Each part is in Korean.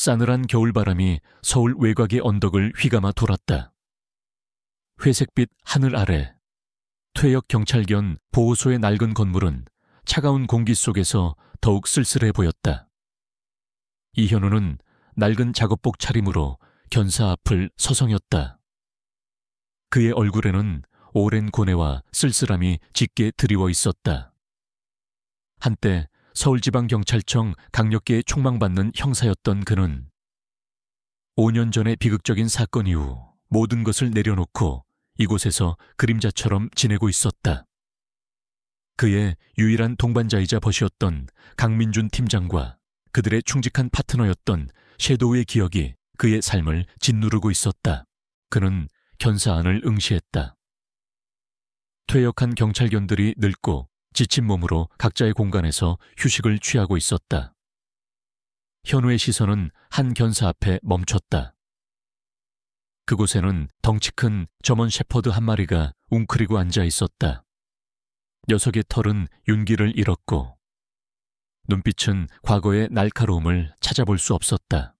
싸늘한 겨울바람이 서울 외곽의 언덕을 휘감아 돌았다. 회색빛 하늘 아래 퇴역 경찰견 보호소의 낡은 건물은 차가운 공기 속에서 더욱 쓸쓸해 보였다. 이현우는 낡은 작업복 차림으로 견사 앞을 서성였다. 그의 얼굴에는 오랜 고뇌와 쓸쓸함이 짙게 드리워 있었다. 한때 서울지방경찰청 강력계에 총망받는 형사였던 그는 5년 전의 비극적인 사건 이후 모든 것을 내려놓고 이곳에서 그림자처럼 지내고 있었다. 그의 유일한 동반자이자 벗이었던 강민준 팀장과 그들의 충직한 파트너였던 섀도우의 기억이 그의 삶을 짓누르고 있었다. 그는 견사안을 응시했다. 퇴역한 경찰견들이 늙고 지친 몸으로 각자의 공간에서 휴식을 취하고 있었다. 현우의 시선은 한 견사 앞에 멈췄다. 그곳에는 덩치 큰 저먼 셰퍼드 한 마리가 웅크리고 앉아 있었다. 녀석의 털은 윤기를 잃었고 눈빛은 과거의 날카로움을 찾아볼 수 없었다.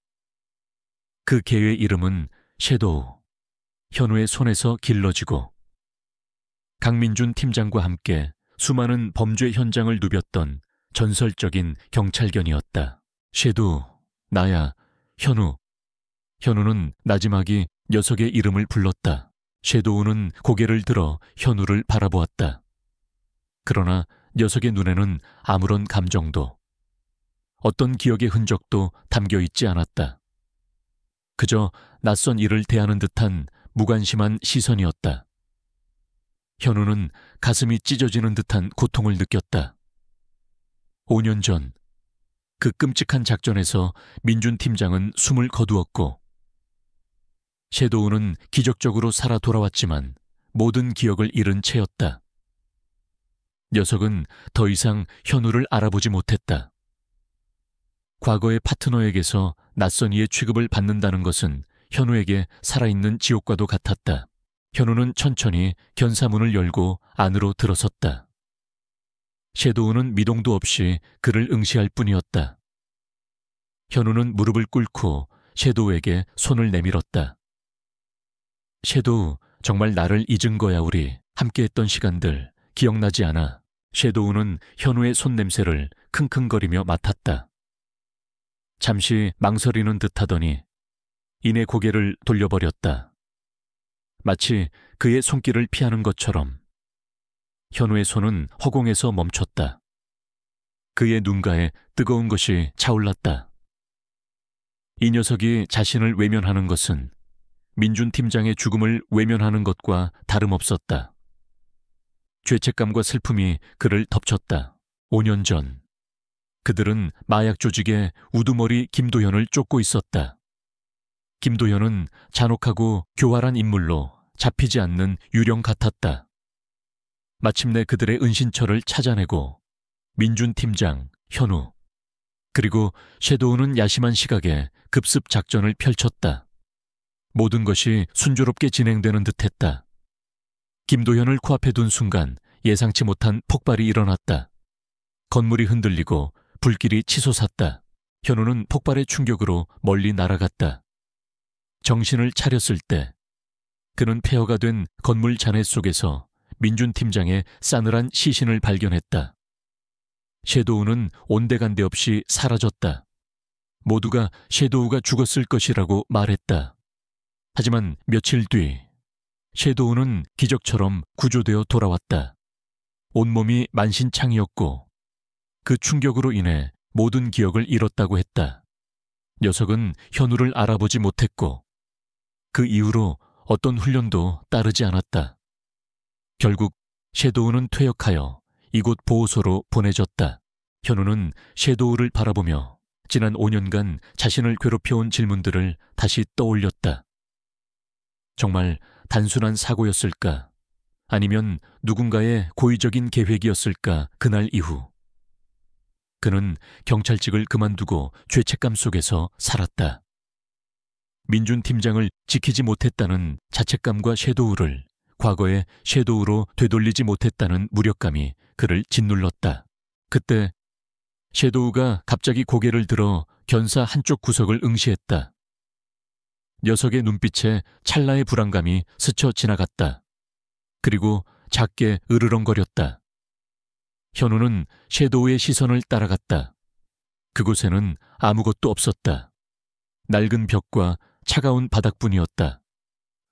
그 개의 이름은 섀도우. 현우의 손에서 길러지고 강민준 팀장과 함께 수많은 범죄 현장을 누볐던 전설적인 경찰견이었다. 섀도우, 나야, 현우. 현우는 나지막이 녀석의 이름을 불렀다. 섀도우는 고개를 들어 현우를 바라보았다. 그러나 녀석의 눈에는 아무런 감정도, 어떤 기억의 흔적도 담겨 있지 않았다. 그저 낯선 이를 대하는 듯한 무관심한 시선이었다. 현우는 가슴이 찢어지는 듯한 고통을 느꼈다. 5년 전, 그 끔찍한 작전에서 민준 팀장은 숨을 거두었고 섀도우는 기적적으로 살아 돌아왔지만 모든 기억을 잃은 채였다. 녀석은 더 이상 현우를 알아보지 못했다. 과거의 파트너에게서 낯선 이의 취급을 받는다는 것은 현우에게 살아있는 지옥과도 같았다. 현우는 천천히 견사문을 열고 안으로 들어섰다. 섀도우는 미동도 없이 그를 응시할 뿐이었다. 현우는 무릎을 꿇고 섀도우에게 손을 내밀었다. 섀도우, 정말 나를 잊은 거야 우리. 함께했던 시간들 기억나지 않아. 섀도우는 현우의 손냄새를 킁킁거리며 맡았다. 잠시 망설이는 듯하더니 이내 고개를 돌려버렸다. 마치 그의 손길을 피하는 것처럼. 현우의 손은 허공에서 멈췄다. 그의 눈가에 뜨거운 것이 차올랐다. 이 녀석이 자신을 외면하는 것은 민준 팀장의 죽음을 외면하는 것과 다름없었다. 죄책감과 슬픔이 그를 덮쳤다. 5년 전, 그들은 마약 조직의 우두머리 김도현을 쫓고 있었다. 김도현은 잔혹하고 교활한 인물로 잡히지 않는 유령 같았다. 마침내 그들의 은신처를 찾아내고 민준 팀장, 현우, 그리고 섀도우는 야심한 시각에 급습 작전을 펼쳤다. 모든 것이 순조롭게 진행되는 듯했다. 김도현을 코앞에 둔 순간 예상치 못한 폭발이 일어났다. 건물이 흔들리고 불길이 치솟았다. 현우는 폭발의 충격으로 멀리 날아갔다. 정신을 차렸을 때 그는 폐허가 된 건물 잔해 속에서 민준 팀장의 싸늘한 시신을 발견했다. 섀도우는 온데간데 없이 사라졌다. 모두가 섀도우가 죽었을 것이라고 말했다. 하지만 며칠 뒤 섀도우는 기적처럼 구조되어 돌아왔다. 온몸이 만신창이었고 그 충격으로 인해 모든 기억을 잃었다고 했다. 녀석은 현우를 알아보지 못했고 그 이후로 어떤 훈련도 따르지 않았다. 결국 섀도우는 퇴역하여 이곳 보호소로 보내졌다. 현우는 섀도우를 바라보며 지난 5년간 자신을 괴롭혀온 질문들을 다시 떠올렸다. 정말 단순한 사고였을까? 아니면 누군가의 고의적인 계획이었을까? 그날 이후 그는 경찰직을 그만두고 죄책감 속에서 살았다. 민준 팀장을 지키지 못했다는 자책감과 섀도우를 과거의 섀도우로 되돌리지 못했다는 무력감이 그를 짓눌렀다. 그때 섀도우가 갑자기 고개를 들어 견사 한쪽 구석을 응시했다. 녀석의 눈빛에 찰나의 불안감이 스쳐 지나갔다. 그리고 작게 으르렁거렸다. 현우는 섀도우의 시선을 따라갔다. 그곳에는 아무것도 없었다. 낡은 벽과 차가운 바닥뿐이었다.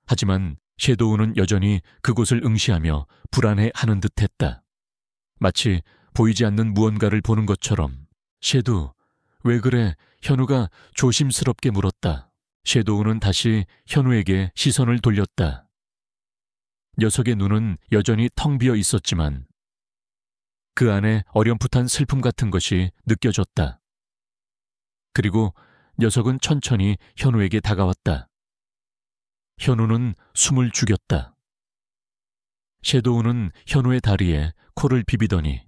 하지만 섀도우는 여전히 그곳을 응시하며 불안해하는 듯했다. 마치 보이지 않는 무언가를 보는 것처럼. 섀도우, 왜 그래? 현우가 조심스럽게 물었다. 섀도우는 다시 현우에게 시선을 돌렸다. 녀석의 눈은 여전히 텅 비어 있었지만 그 안에 어렴풋한 슬픔 같은 것이 느껴졌다. 그리고 녀석은 천천히 현우에게 다가왔다. 현우는 숨을 죽였다. 섀도우는 현우의 다리에 코를 비비더니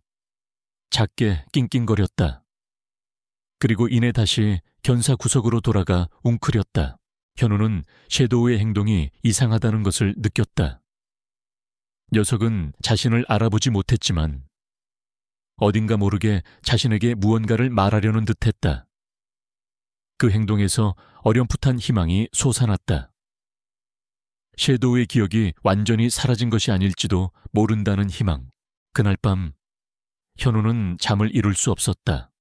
작게 낑낑거렸다. 그리고 이내 다시 견사 구석으로 돌아가 웅크렸다. 현우는 섀도우의 행동이 이상하다는 것을 느꼈다. 녀석은 자신을 알아보지 못했지만 어딘가 모르게 자신에게 무언가를 말하려는 듯했다. 그 행동에서 어렴풋한 희망이 솟아났다. 섀도우의 기억이 완전히 사라진 것이 아닐지도 모른다는 희망. 그날 밤 현우는 잠을 이룰 수 없었다.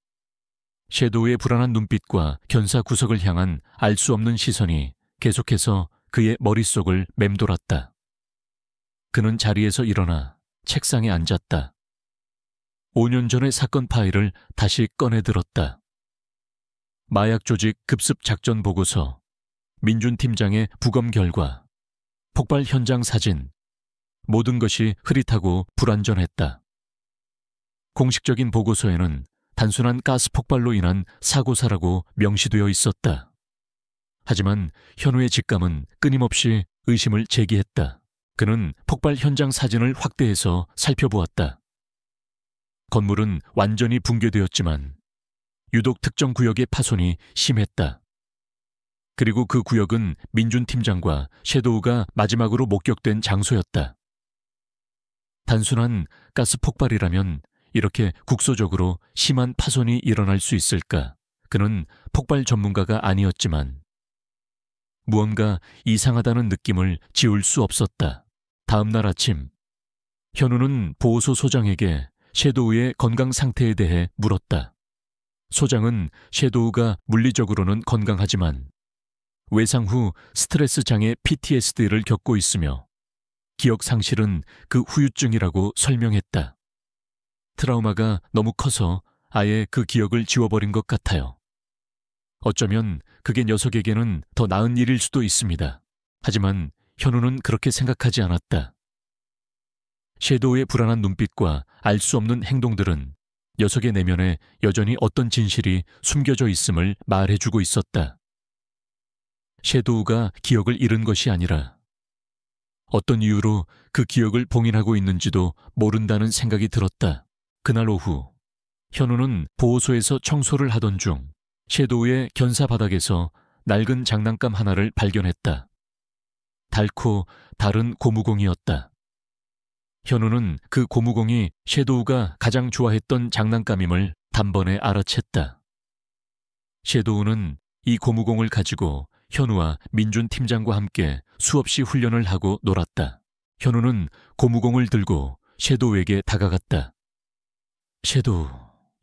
섀도우의 불안한 눈빛과 견사 구석을 향한 알 수 없는 시선이 계속해서 그의 머릿속을 맴돌았다. 그는 자리에서 일어나 책상에 앉았다. 5년 전의 사건 파일을 다시 꺼내들었다. 마약 조직 급습 작전 보고서, 민준 팀장의 부검 결과, 폭발 현장 사진, 모든 것이 흐릿하고 불완전했다. 공식적인 보고서에는 단순한 가스 폭발로 인한 사고사라고 명시되어 있었다. 하지만 현우의 직감은 끊임없이 의심을 제기했다. 그는 폭발 현장 사진을 확대해서 살펴보았다. 건물은 완전히 붕괴되었지만 유독 특정 구역의 파손이 심했다. 그리고 그 구역은 민준 팀장과 섀도우가 마지막으로 목격된 장소였다. 단순한 가스 폭발이라면 이렇게 국소적으로 심한 파손이 일어날 수 있을까? 그는 폭발 전문가가 아니었지만 무언가 이상하다는 느낌을 지울 수 없었다. 다음 날 아침, 현우는 보호소 소장에게 섀도우의 건강 상태에 대해 물었다. 소장은 섀도우가 물리적으로는 건강하지만 외상 후 스트레스 장애 PTSD를 겪고 있으며 기억 상실은 그 후유증이라고 설명했다. 트라우마가 너무 커서 아예 그 기억을 지워버린 것 같아요. 어쩌면 그게 녀석에게는 더 나은 일일 수도 있습니다. 하지만 현우는 그렇게 생각하지 않았다. 섀도우의 불안한 눈빛과 알 수 없는 행동들은 녀석의 내면에 여전히 어떤 진실이 숨겨져 있음을 말해주고 있었다. 섀도우가 기억을 잃은 것이 아니라 어떤 이유로 그 기억을 봉인하고 있는지도 모른다는 생각이 들었다. 그날 오후, 현우는 보호소에서 청소를 하던 중 섀도우의 견사 바닥에서 낡은 장난감 하나를 발견했다. 닳고 다른 고무공이었다. 현우는 그 고무공이 섀도우가 가장 좋아했던 장난감임을 단번에 알아챘다. 섀도우는 이 고무공을 가지고 현우와 민준 팀장과 함께 수없이 훈련을 하고 놀았다. 현우는 고무공을 들고 섀도우에게 다가갔다. 섀도우,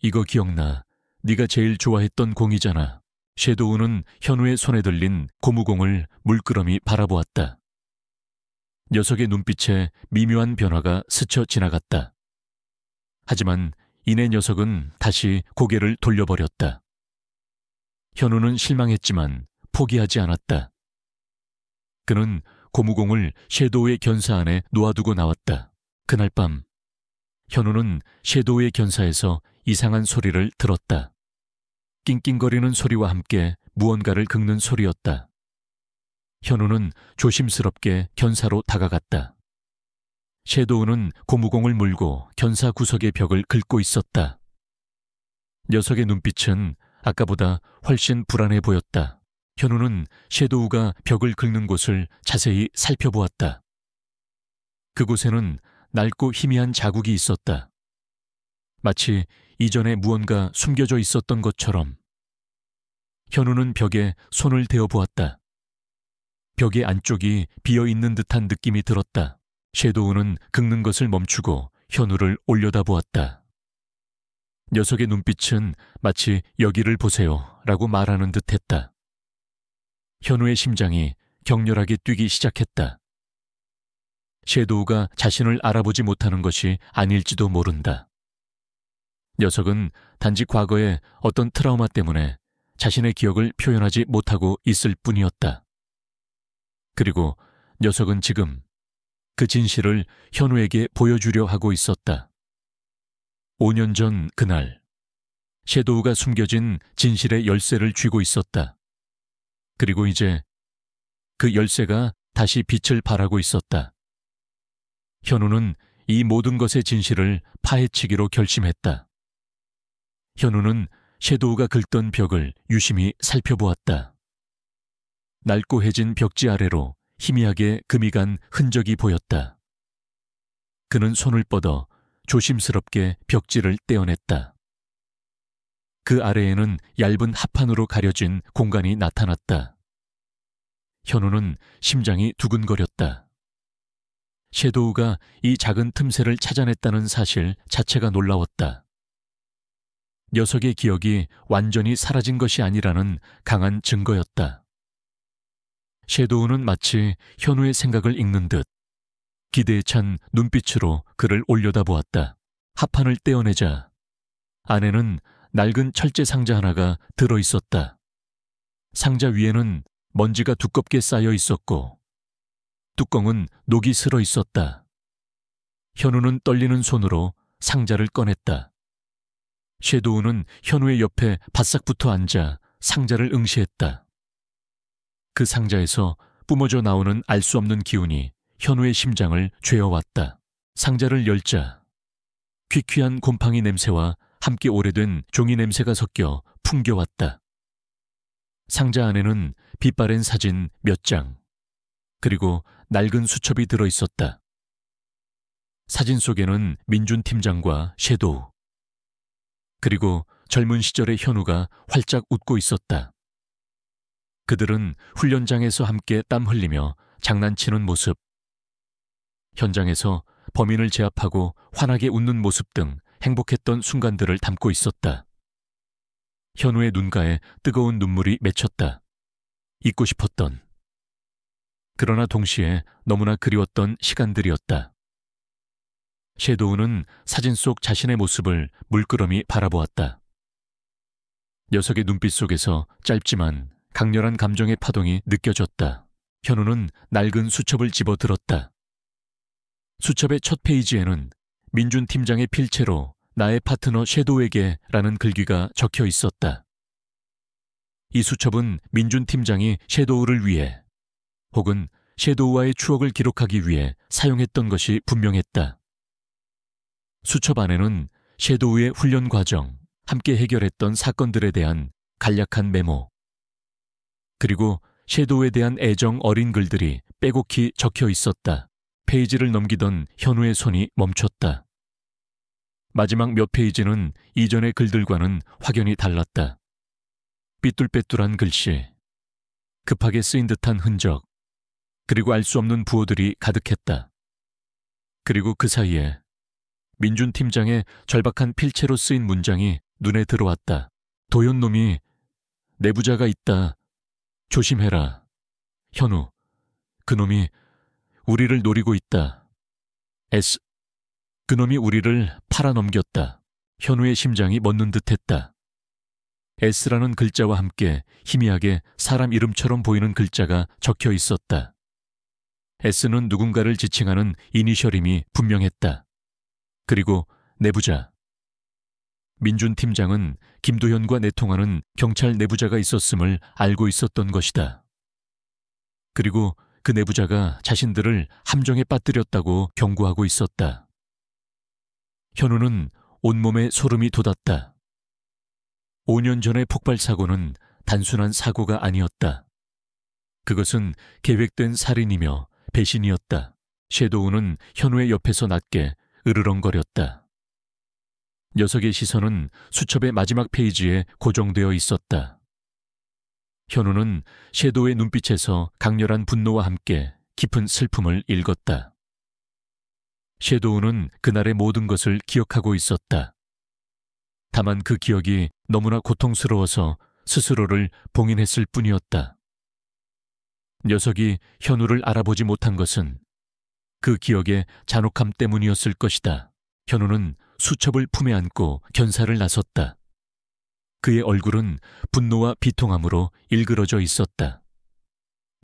이거 기억나? 네가 제일 좋아했던 공이잖아. 섀도우는 현우의 손에 들린 고무공을 물끄러미 바라보았다. 녀석의 눈빛에 미묘한 변화가 스쳐 지나갔다. 하지만 이내 녀석은 다시 고개를 돌려버렸다. 현우는 실망했지만 포기하지 않았다. 그는 고무공을 섀도우의 견사 안에 놓아두고 나왔다. 그날 밤, 현우는 섀도우의 견사에서 이상한 소리를 들었다. 낑낑거리는 소리와 함께 무언가를 긁는 소리였다. 현우는 조심스럽게 견사로 다가갔다. 섀도우는 고무공을 물고 견사 구석의 벽을 긁고 있었다. 녀석의 눈빛은 아까보다 훨씬 불안해 보였다. 현우는 섀도우가 벽을 긁는 곳을 자세히 살펴보았다. 그곳에는 낡고 희미한 자국이 있었다. 마치 이전에 무언가 숨겨져 있었던 것처럼. 현우는 벽에 손을 대어 보았다. 벽의 안쪽이 비어있는 듯한 느낌이 들었다. 섀도우는 긁는 것을 멈추고 현우를 올려다보았다. 녀석의 눈빛은 마치 여기를 보세요 라고 말하는 듯했다. 현우의 심장이 격렬하게 뛰기 시작했다. 섀도우가 자신을 알아보지 못하는 것이 아닐지도 모른다. 녀석은 단지 과거의 어떤 트라우마 때문에 자신의 기억을 표현하지 못하고 있을 뿐이었다. 그리고 녀석은 지금 그 진실을 현우에게 보여주려 하고 있었다. 5년 전 그날, 섀도우가 숨겨진 진실의 열쇠를 쥐고 있었다. 그리고 이제 그 열쇠가 다시 빛을 발하고 있었다. 현우는 이 모든 것의 진실을 파헤치기로 결심했다. 현우는 섀도우가 긁던 벽을 유심히 살펴보았다. 낡고해진 벽지 아래로 희미하게 금이 간 흔적이 보였다. 그는 손을 뻗어 조심스럽게 벽지를 떼어냈다. 그 아래에는 얇은 합판으로 가려진 공간이 나타났다. 현우는 심장이 두근거렸다. 섀도우가 이 작은 틈새를 찾아냈다는 사실 자체가 놀라웠다. 녀석의 기억이 완전히 사라진 것이 아니라는 강한 증거였다. 섀도우는 마치 현우의 생각을 읽는 듯 기대에 찬 눈빛으로 그를 올려다보았다. 합판을 떼어내자 안에는 낡은 철제 상자 하나가 들어있었다. 상자 위에는 먼지가 두껍게 쌓여 있었고 뚜껑은 녹이 슬어 있었다. 현우는 떨리는 손으로 상자를 꺼냈다. 섀도우는 현우의 옆에 바싹 붙어 앉아 상자를 응시했다. 그 상자에서 뿜어져 나오는 알 수 없는 기운이 현우의 심장을 죄어왔다. 상자를 열자 퀴퀴한 곰팡이 냄새와 함께 오래된 종이 냄새가 섞여 풍겨왔다. 상자 안에는 빛바랜 사진 몇 장, 그리고 낡은 수첩이 들어있었다. 사진 속에는 민준 팀장과 섀도우, 그리고 젊은 시절의 현우가 활짝 웃고 있었다. 그들은 훈련장에서 함께 땀 흘리며 장난치는 모습, 현장에서 범인을 제압하고 환하게 웃는 모습 등 행복했던 순간들을 담고 있었다. 현우의 눈가에 뜨거운 눈물이 맺혔다. 잊고 싶었던, 그러나 동시에 너무나 그리웠던 시간들이었다. 섀도우는 사진 속 자신의 모습을 물끄러미 바라보았다. 녀석의 눈빛 속에서 짧지만 강렬한 감정의 파동이 느껴졌다. 현우는 낡은 수첩을 집어들었다. 수첩의 첫 페이지에는 민준 팀장의 필체로 나의 파트너 섀도우에게 라는 글귀가 적혀 있었다. 이 수첩은 민준 팀장이 섀도우를 위해 혹은 섀도우와의 추억을 기록하기 위해 사용했던 것이 분명했다. 수첩 안에는 섀도우의 훈련 과정, 함께 해결했던 사건들에 대한 간략한 메모, 그리고 섀도우에 대한 애정 어린 글들이 빼곡히 적혀 있었다. 페이지를 넘기던 현우의 손이 멈췄다. 마지막 몇 페이지는 이전의 글들과는 확연히 달랐다. 삐뚤빼뚤한 글씨, 급하게 쓰인 듯한 흔적, 그리고 알 수 없는 부호들이 가득했다. 그리고 그 사이에 민준 팀장의 절박한 필체로 쓰인 문장이 눈에 들어왔다. 도연놈이 내부자가 있다. 조심해라. 현우, 그놈이 우리를 노리고 있다. S, 그놈이 우리를 팔아넘겼다. 현우의 심장이 멎는 듯했다. S라는 글자와 함께 희미하게 사람 이름처럼 보이는 글자가 적혀 있었다. S는 누군가를 지칭하는 이니셜임이 분명했다. 그리고 내부자. 민준 팀장은 김도현과 내통하는 경찰 내부자가 있었음을 알고 있었던 것이다. 그리고 그 내부자가 자신들을 함정에 빠뜨렸다고 경고하고 있었다. 현우는 온몸에 소름이 돋았다. 5년 전의 폭발 사고는 단순한 사고가 아니었다. 그것은 계획된 살인이며 배신이었다. 섀도우는 현우의 옆에서 낮게 으르렁거렸다. 녀석의 시선은 수첩의 마지막 페이지에 고정되어 있었다. 현우는 섀도우의 눈빛에서 강렬한 분노와 함께 깊은 슬픔을 읽었다. 섀도우는 그날의 모든 것을 기억하고 있었다. 다만 그 기억이 너무나 고통스러워서 스스로를 봉인했을 뿐이었다. 녀석이 현우를 알아보지 못한 것은 그 기억의 잔혹함 때문이었을 것이다. 현우는 수첩을 품에 안고 견사를 나섰다. 그의 얼굴은 분노와 비통함으로 일그러져 있었다.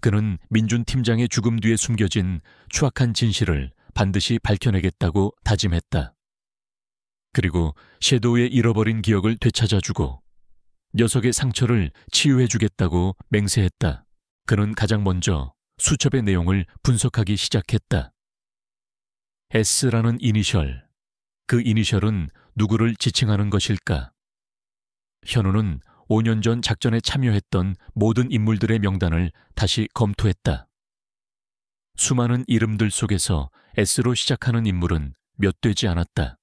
그는 민준 팀장의 죽음 뒤에 숨겨진 추악한 진실을 반드시 밝혀내겠다고 다짐했다. 그리고 섀도우의 잃어버린 기억을 되찾아주고 녀석의 상처를 치유해주겠다고 맹세했다. 그는 가장 먼저 수첩의 내용을 분석하기 시작했다. S라는 이니셜, 그 이니셜은 누구를 지칭하는 것일까? 현우는 5년 전 작전에 참여했던 모든 인물들의 명단을 다시 검토했다. 수많은 이름들 속에서 S로 시작하는 인물은 몇 되지 않았다.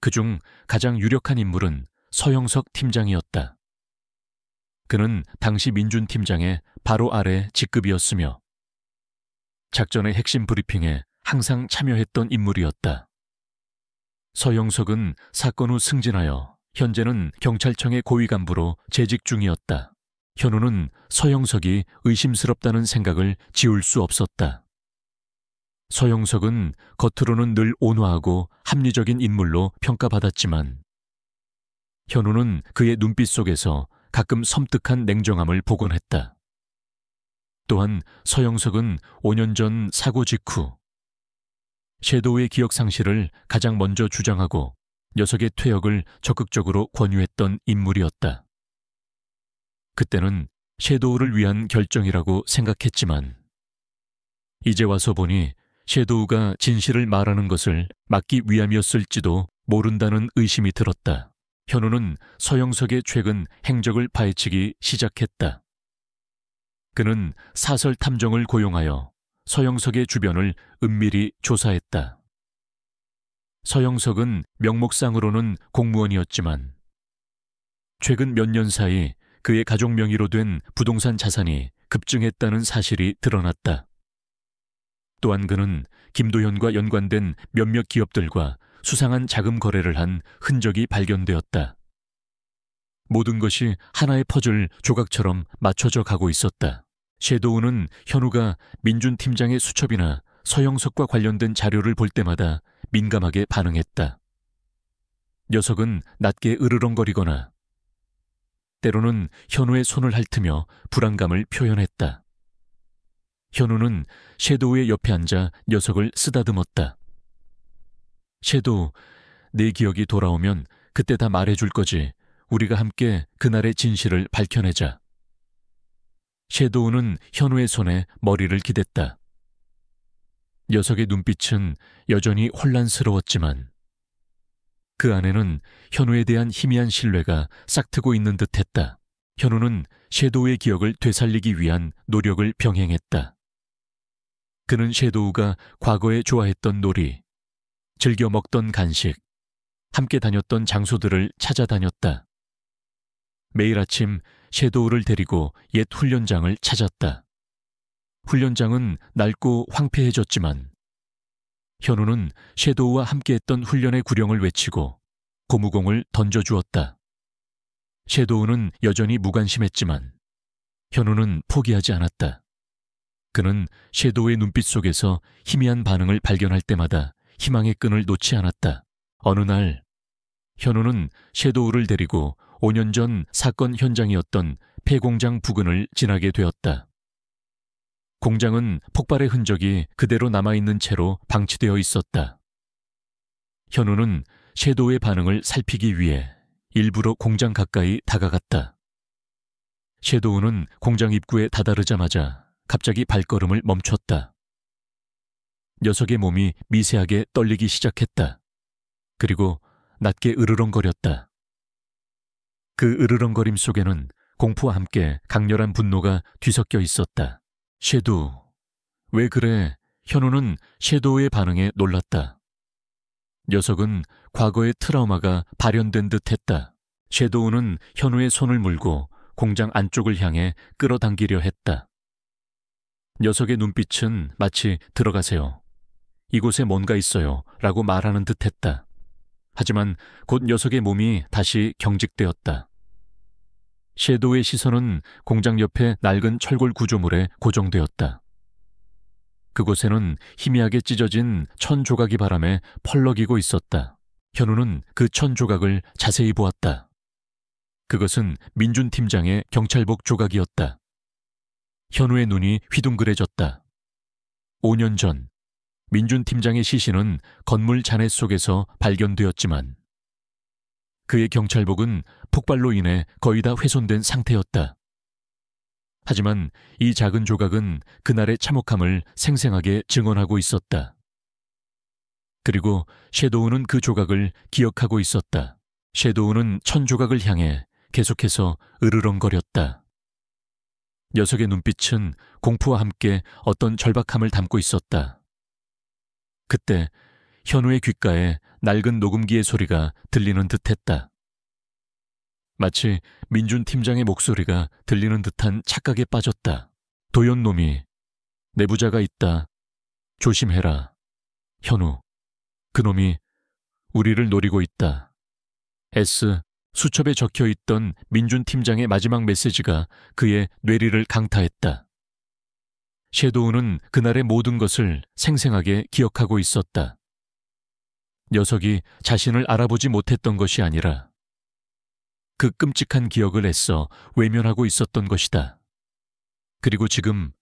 그중 가장 유력한 인물은 서영석 팀장이었다. 그는 당시 민준 팀장의 바로 아래 직급이었으며 작전의 핵심 브리핑에 항상 참여했던 인물이었다. 서영석은 사건 후 승진하여 현재는 경찰청의 고위 간부로 재직 중이었다. 현우는 서영석이 의심스럽다는 생각을 지울 수 없었다. 서영석은 겉으로는 늘 온화하고 합리적인 인물로 평가받았지만 현우는 그의 눈빛 속에서 가끔 섬뜩한 냉정함을 보곤 했다. 또한 서영석은 5년 전 사고 직후 섀도우의 기억 상실을 가장 먼저 주장하고 녀석의 퇴역을 적극적으로 권유했던 인물이었다. 그때는 섀도우를 위한 결정이라고 생각했지만 이제 와서 보니 섀도우가 진실을 말하는 것을 막기 위함이었을지도 모른다는 의심이 들었다. 현우는 서영석의 최근 행적을 파헤치기 시작했다. 그는 사설 탐정을 고용하여 서영석의 주변을 은밀히 조사했다. 서영석은 명목상으로는 공무원이었지만 최근 몇 년 사이 그의 가족 명의로 된 부동산 자산이 급증했다는 사실이 드러났다. 또한 그는 김도현과 연관된 몇몇 기업들과 수상한 자금 거래를 한 흔적이 발견되었다. 모든 것이 하나의 퍼즐 조각처럼 맞춰져 가고 있었다. 섀도우는 현우가 민준 팀장의 수첩이나 서영석과 관련된 자료를 볼 때마다 민감하게 반응했다. 녀석은 낮게 으르렁거리거나 때로는 현우의 손을 핥으며 불안감을 표현했다. 현우는 섀도우의 옆에 앉아 녀석을 쓰다듬었다. 섀도우, 내 기억이 돌아오면 그때 다 말해줄 거지. 우리가 함께 그날의 진실을 밝혀내자. 섀도우는 현우의 손에 머리를 기댔다. 녀석의 눈빛은 여전히 혼란스러웠지만 그 안에는 현우에 대한 희미한 신뢰가 싹트고 있는 듯했다. 현우는 섀도우의 기억을 되살리기 위한 노력을 병행했다. 그는 섀도우가 과거에 좋아했던 놀이, 즐겨 먹던 간식, 함께 다녔던 장소들을 찾아다녔다. 매일 아침 섀도우를 데리고 옛 훈련장을 찾았다. 훈련장은 낡고 황폐해졌지만 현우는 섀도우와 함께했던 훈련의 구령을 외치고 고무공을 던져주었다. 섀도우는 여전히 무관심했지만 현우는 포기하지 않았다. 그는 섀도우의 눈빛 속에서 희미한 반응을 발견할 때마다 희망의 끈을 놓지 않았다. 어느 날 현우는 섀도우를 데리고 5년 전 사건 현장이었던 폐공장 부근을 지나게 되었다. 공장은 폭발의 흔적이 그대로 남아있는 채로 방치되어 있었다. 현우는 섀도우의 반응을 살피기 위해 일부러 공장 가까이 다가갔다. 섀도우는 공장 입구에 다다르자마자 갑자기 발걸음을 멈췄다. 녀석의 몸이 미세하게 떨리기 시작했다. 그리고 낮게 으르렁거렸다. 그 으르렁거림 속에는 공포와 함께 강렬한 분노가 뒤섞여 있었다. 섀도우, 왜 그래? 현우는 섀도우의 반응에 놀랐다. 녀석은 과거의 트라우마가 발현된 듯 했다. 섀도우는 현우의 손을 물고 공장 안쪽을 향해 끌어당기려 했다. 녀석의 눈빛은 마치 들어가세요. 이곳에 뭔가 있어요. 라고 말하는 듯 했다. 하지만 곧 녀석의 몸이 다시 경직되었다. 섀도우의 시선은 공장 옆에 낡은 철골 구조물에 고정되었다. 그곳에는 희미하게 찢어진 천 조각이 바람에 펄럭이고 있었다. 현우는 그 천 조각을 자세히 보았다. 그것은 민준 팀장의 경찰복 조각이었다. 현우의 눈이 휘둥그레졌다. 5년 전 민준 팀장의 시신은 건물 잔해 속에서 발견되었지만 그의 경찰복은 폭발로 인해 거의 다 훼손된 상태였다. 하지만 이 작은 조각은 그날의 참혹함을 생생하게 증언하고 있었다. 그리고 섀도우는 그 조각을 기억하고 있었다. 섀도우는 천 조각을 향해 계속해서 으르렁거렸다. 녀석의 눈빛은 공포와 함께 어떤 절박함을 담고 있었다. 그때 현우의 귓가에 낡은 녹음기의 소리가 들리는 듯했다. 마치 민준 팀장의 목소리가 들리는 듯한 착각에 빠졌다. 도연놈이 내부자가 있다. 조심해라. 현우, 그놈이 우리를 노리고 있다. S 수첩에 적혀있던 민준 팀장의 마지막 메시지가 그의 뇌리를 강타했다. 섀도우는 그날의 모든 것을 생생하게 기억하고 있었다. 녀석이 자신을 알아보지 못했던 것이 아니라 그 끔찍한 기억을 애써 외면하고 있었던 것이다. 그리고 지금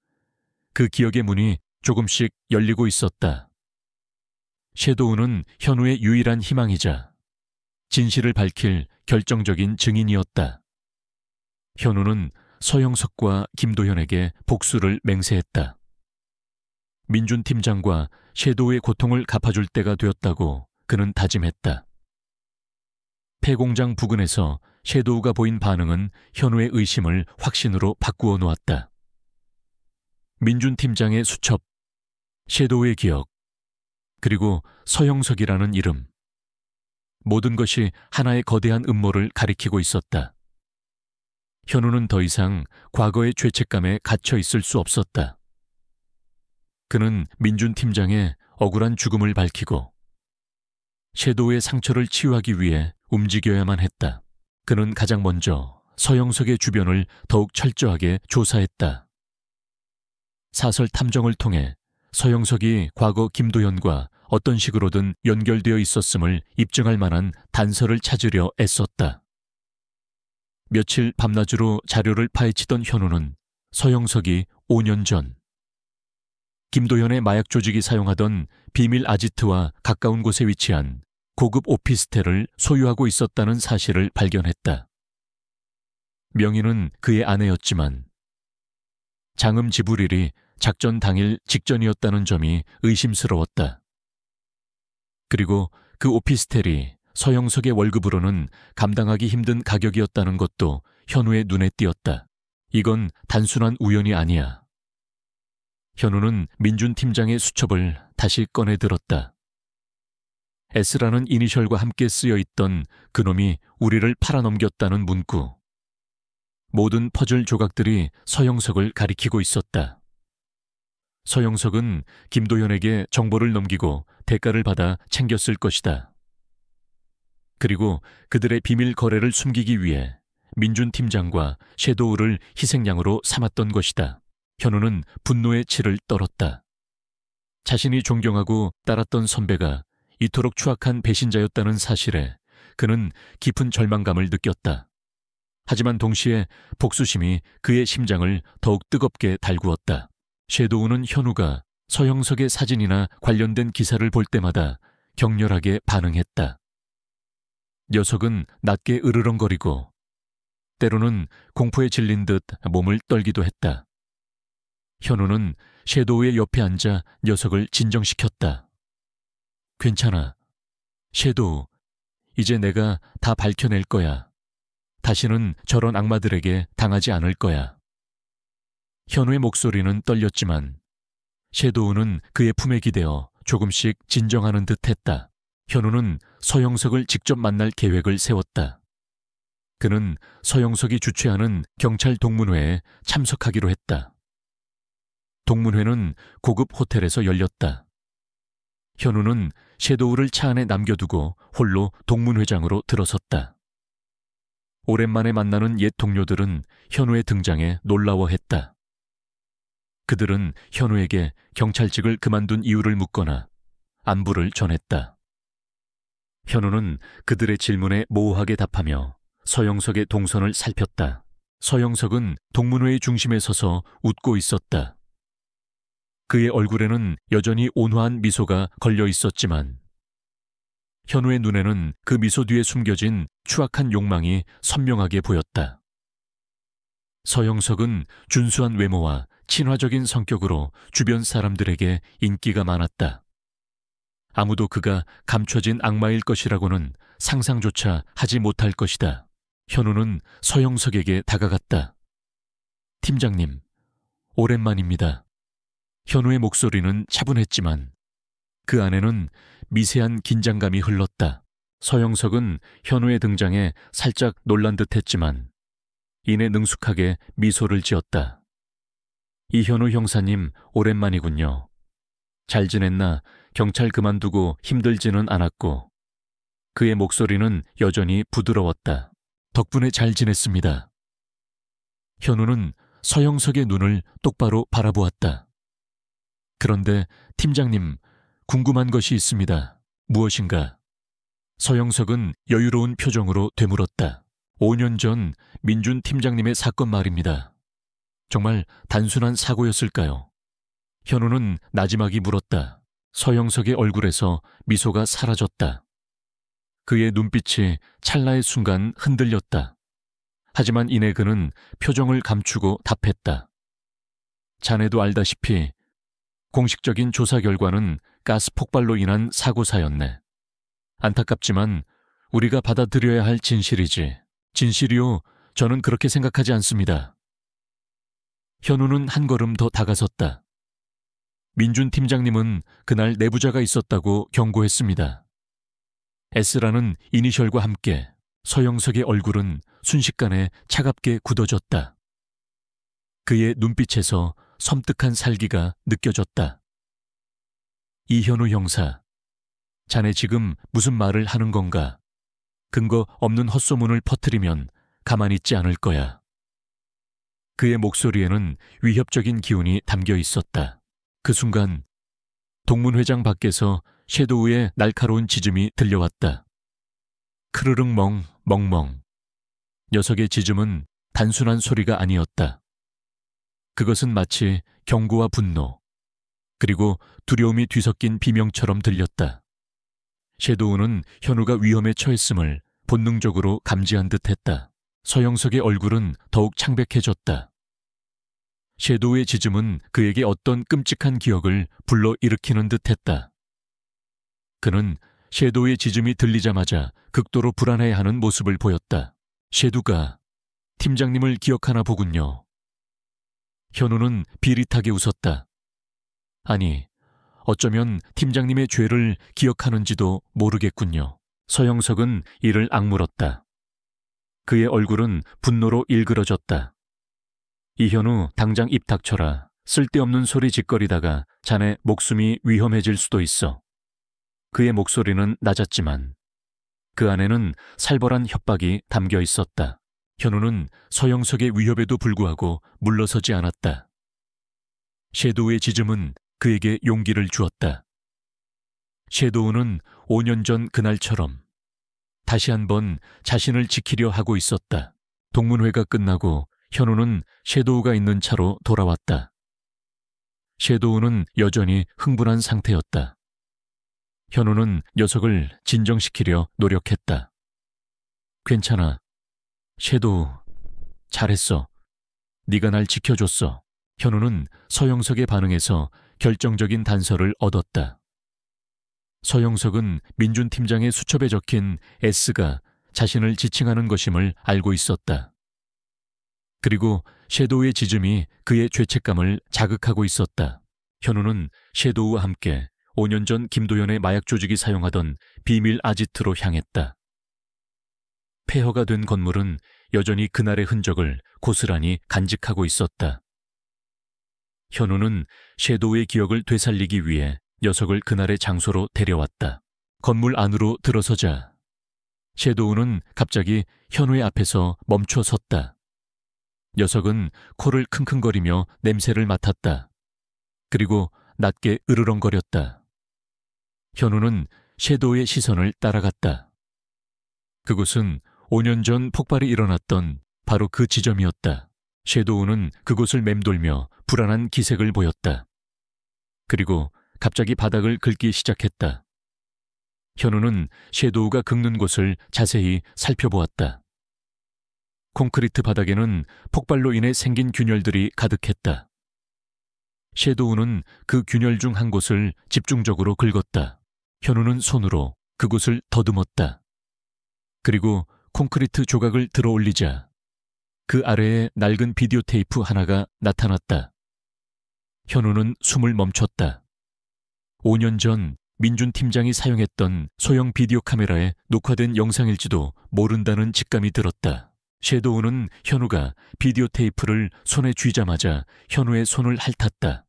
그 기억의 문이 조금씩 열리고 있었다. 섀도우는 현우의 유일한 희망이자 진실을 밝힐 결정적인 증인이었다. 현우는 서영석과 김도현에게 복수를 맹세했다. 민준 팀장과 섀도우의 고통을 갚아줄 때가 되었다고 그는 다짐했다. 폐공장 부근에서 섀도우가 보인 반응은 현우의 의심을 확신으로 바꾸어 놓았다. 민준 팀장의 수첩, 섀도우의 기억, 그리고 서영석이라는 이름. 모든 것이 하나의 거대한 음모를 가리키고 있었다. 현우는 더 이상 과거의 죄책감에 갇혀 있을 수 없었다. 그는 민준 팀장의 억울한 죽음을 밝히고 섀도우의 상처를 치유하기 위해 움직여야만 했다. 그는 가장 먼저 서영석의 주변을 더욱 철저하게 조사했다. 사설 탐정을 통해 서영석이 과거 김도현과 어떤 식으로든 연결되어 있었음을 입증할 만한 단서를 찾으려 애썼다. 며칠 밤낮으로 자료를 파헤치던 현우는 서영석이 5년 전 김도현의 마약 조직이 사용하던 비밀 아지트와 가까운 곳에 위치한 고급 오피스텔을 소유하고 있었다는 사실을 발견했다. 명의는 그의 아내였지만 장음 지불일이 작전 당일 직전이었다는 점이 의심스러웠다. 그리고 그 오피스텔이 서영석의 월급으로는 감당하기 힘든 가격이었다는 것도 현우의 눈에 띄었다. 이건 단순한 우연이 아니야. 현우는 민준 팀장의 수첩을 다시 꺼내 들었다. S라는 이니셜과 함께 쓰여 있던 그놈이 우리를 팔아넘겼다는 문구. 모든 퍼즐 조각들이 서영석을 가리키고 있었다. 서영석은 김도현에게 정보를 넘기고 대가를 받아 챙겼을 것이다. 그리고 그들의 비밀 거래를 숨기기 위해 민준 팀장과 섀도우를 희생양으로 삼았던 것이다. 현우는 분노의 치를 떨었다. 자신이 존경하고 따랐던 선배가 이토록 추악한 배신자였다는 사실에 그는 깊은 절망감을 느꼈다. 하지만 동시에 복수심이 그의 심장을 더욱 뜨겁게 달구었다. 섀도우는 현우가 서영석의 사진이나 관련된 기사를 볼 때마다 격렬하게 반응했다. 녀석은 낮게 으르렁거리고 때로는 공포에 질린 듯 몸을 떨기도 했다. 현우는 섀도우의 옆에 앉아 녀석을 진정시켰다. 괜찮아. 섀도우, 이제 내가 다 밝혀낼 거야. 다시는 저런 악마들에게 당하지 않을 거야. 현우의 목소리는 떨렸지만 섀도우는 그의 품에 기대어 조금씩 진정하는 듯 했다. 현우는 서영석을 직접 만날 계획을 세웠다. 그는 서영석이 주최하는 경찰 동문회에 참석하기로 했다. 동문회는 고급 호텔에서 열렸다. 현우는 섀도우를 차 안에 남겨두고 홀로 동문회장으로 들어섰다. 오랜만에 만나는 옛 동료들은 현우의 등장에 놀라워했다. 그들은 현우에게 경찰직을 그만둔 이유를 묻거나 안부를 전했다. 현우는 그들의 질문에 모호하게 답하며 서영석의 동선을 살폈다. 서영석은 동문회의 중심에 서서 웃고 있었다. 그의 얼굴에는 여전히 온화한 미소가 걸려 있었지만 현우의 눈에는 그 미소 뒤에 숨겨진 추악한 욕망이 선명하게 보였다. 서영석은 준수한 외모와 친화적인 성격으로 주변 사람들에게 인기가 많았다. 아무도 그가 감춰진 악마일 것이라고는 상상조차 하지 못할 것이다. 현우는 서영석에게 다가갔다. 팀장님, 오랜만입니다. 현우의 목소리는 차분했지만 그 안에는 미세한 긴장감이 흘렀다. 서영석은 현우의 등장에 살짝 놀란 듯했지만 이내 능숙하게 미소를 지었다. 이현우 형사님, 오랜만이군요. 잘 지냈나? 경찰 그만두고 힘들지는 않았고. 그의 목소리는 여전히 부드러웠다. 덕분에 잘 지냈습니다. 현우는 서영석의 눈을 똑바로 바라보았다. 그런데 팀장님, 궁금한 것이 있습니다. 무엇인가? 서영석은 여유로운 표정으로 되물었다. 5년 전 민준 팀장님의 사건 말입니다. 정말 단순한 사고였을까요? 현우는 나지막이 물었다. 서영석의 얼굴에서 미소가 사라졌다. 그의 눈빛이 찰나의 순간 흔들렸다. 하지만 이내 그는 표정을 감추고 답했다. 자네도 알다시피 공식적인 조사 결과는 가스 폭발로 인한 사고사였네. 안타깝지만 우리가 받아들여야 할 진실이지. 진실이요, 저는 그렇게 생각하지 않습니다. 현우는 한 걸음 더 다가섰다. 민준 팀장님은 그날 내부자가 있었다고 경고했습니다. S라는 이니셜과 함께 서영석의 얼굴은 순식간에 차갑게 굳어졌다. 그의 눈빛에서 섬뜩한 살기가 느껴졌다. 이현우 형사, 자네 지금 무슨 말을 하는 건가? 근거 없는 헛소문을 퍼뜨리면 가만히 있지 않을 거야. 그의 목소리에는 위협적인 기운이 담겨 있었다. 그 순간 동문회장 밖에서 섀도우의 날카로운 짖음이 들려왔다. 크르릉 멍멍. 녀석의 짖음은 단순한 소리가 아니었다. 그것은 마치 경고와 분노, 그리고 두려움이 뒤섞인 비명처럼 들렸다. 섀도우는 현우가 위험에 처했음을 본능적으로 감지한 듯했다. 서영석의 얼굴은 더욱 창백해졌다. 섀도우의 짖음은 그에게 어떤 끔찍한 기억을 불러일으키는 듯했다. 그는 섀도우의 짖음이 들리자마자 극도로 불안해하는 모습을 보였다. 섀도우가 팀장님을 기억하나 보군요. 현우는 비릿하게 웃었다. 아니, 어쩌면 팀장님의 죄를 기억하는지도 모르겠군요. 서영석은 이를 악물었다. 그의 얼굴은 분노로 일그러졌다. 이현우, 당장 입 닥쳐라. 쓸데없는 소리 짓거리다가 자네 목숨이 위험해질 수도 있어. 그의 목소리는 낮았지만 그 안에는 살벌한 협박이 담겨 있었다. 현우는 서영석의 위협에도 불구하고 물러서지 않았다. 섀도우의 짖음은 그에게 용기를 주었다. 섀도우는 5년 전 그날처럼 다시 한번 자신을 지키려 하고 있었다. 동문회가 끝나고 현우는 섀도우가 있는 차로 돌아왔다. 섀도우는 여전히 흥분한 상태였다. 현우는 녀석을 진정시키려 노력했다. 괜찮아. 섀도우, 잘했어. 네가 날 지켜줬어. 현우는 서영석의 반응에서 결정적인 단서를 얻었다. 서영석은 민준 팀장의 수첩에 적힌 S가 자신을 지칭하는 것임을 알고 있었다. 그리고 섀도우의 짖음이 그의 죄책감을 자극하고 있었다. 현우는 섀도우와 함께 5년 전 김도연의 마약 조직이 사용하던 비밀 아지트로 향했다. 폐허가 된 건물은 여전히 그날의 흔적을 고스란히 간직하고 있었다. 현우는 섀도우의 기억을 되살리기 위해 녀석을 그날의 장소로 데려왔다. 건물 안으로 들어서자 섀도우는 갑자기 현우의 앞에서 멈춰 섰다. 녀석은 코를 킁킁거리며 냄새를 맡았다. 그리고 낮게 으르렁거렸다. 현우는 섀도우의 시선을 따라갔다. 그곳은 5년 전 폭발이 일어났던 바로 그 지점이었다. 섀도우는 그곳을 맴돌며 불안한 기색을 보였다. 그리고 갑자기 바닥을 긁기 시작했다. 현우는 섀도우가 긁는 곳을 자세히 살펴보았다. 콘크리트 바닥에는 폭발로 인해 생긴 균열들이 가득했다. 섀도우는 그 균열 중 한 곳을 집중적으로 긁었다. 현우는 손으로 그곳을 더듬었다. 그리고 콘크리트 조각을 들어 올리자 그 아래에 낡은 비디오 테이프 하나가 나타났다. 현우는 숨을 멈췄다. 5년 전 민준 팀장이 사용했던 소형 비디오 카메라에 녹화된 영상일지도 모른다는 직감이 들었다. 섀도우는 현우가 비디오 테이프를 손에 쥐자마자 현우의 손을 핥았다.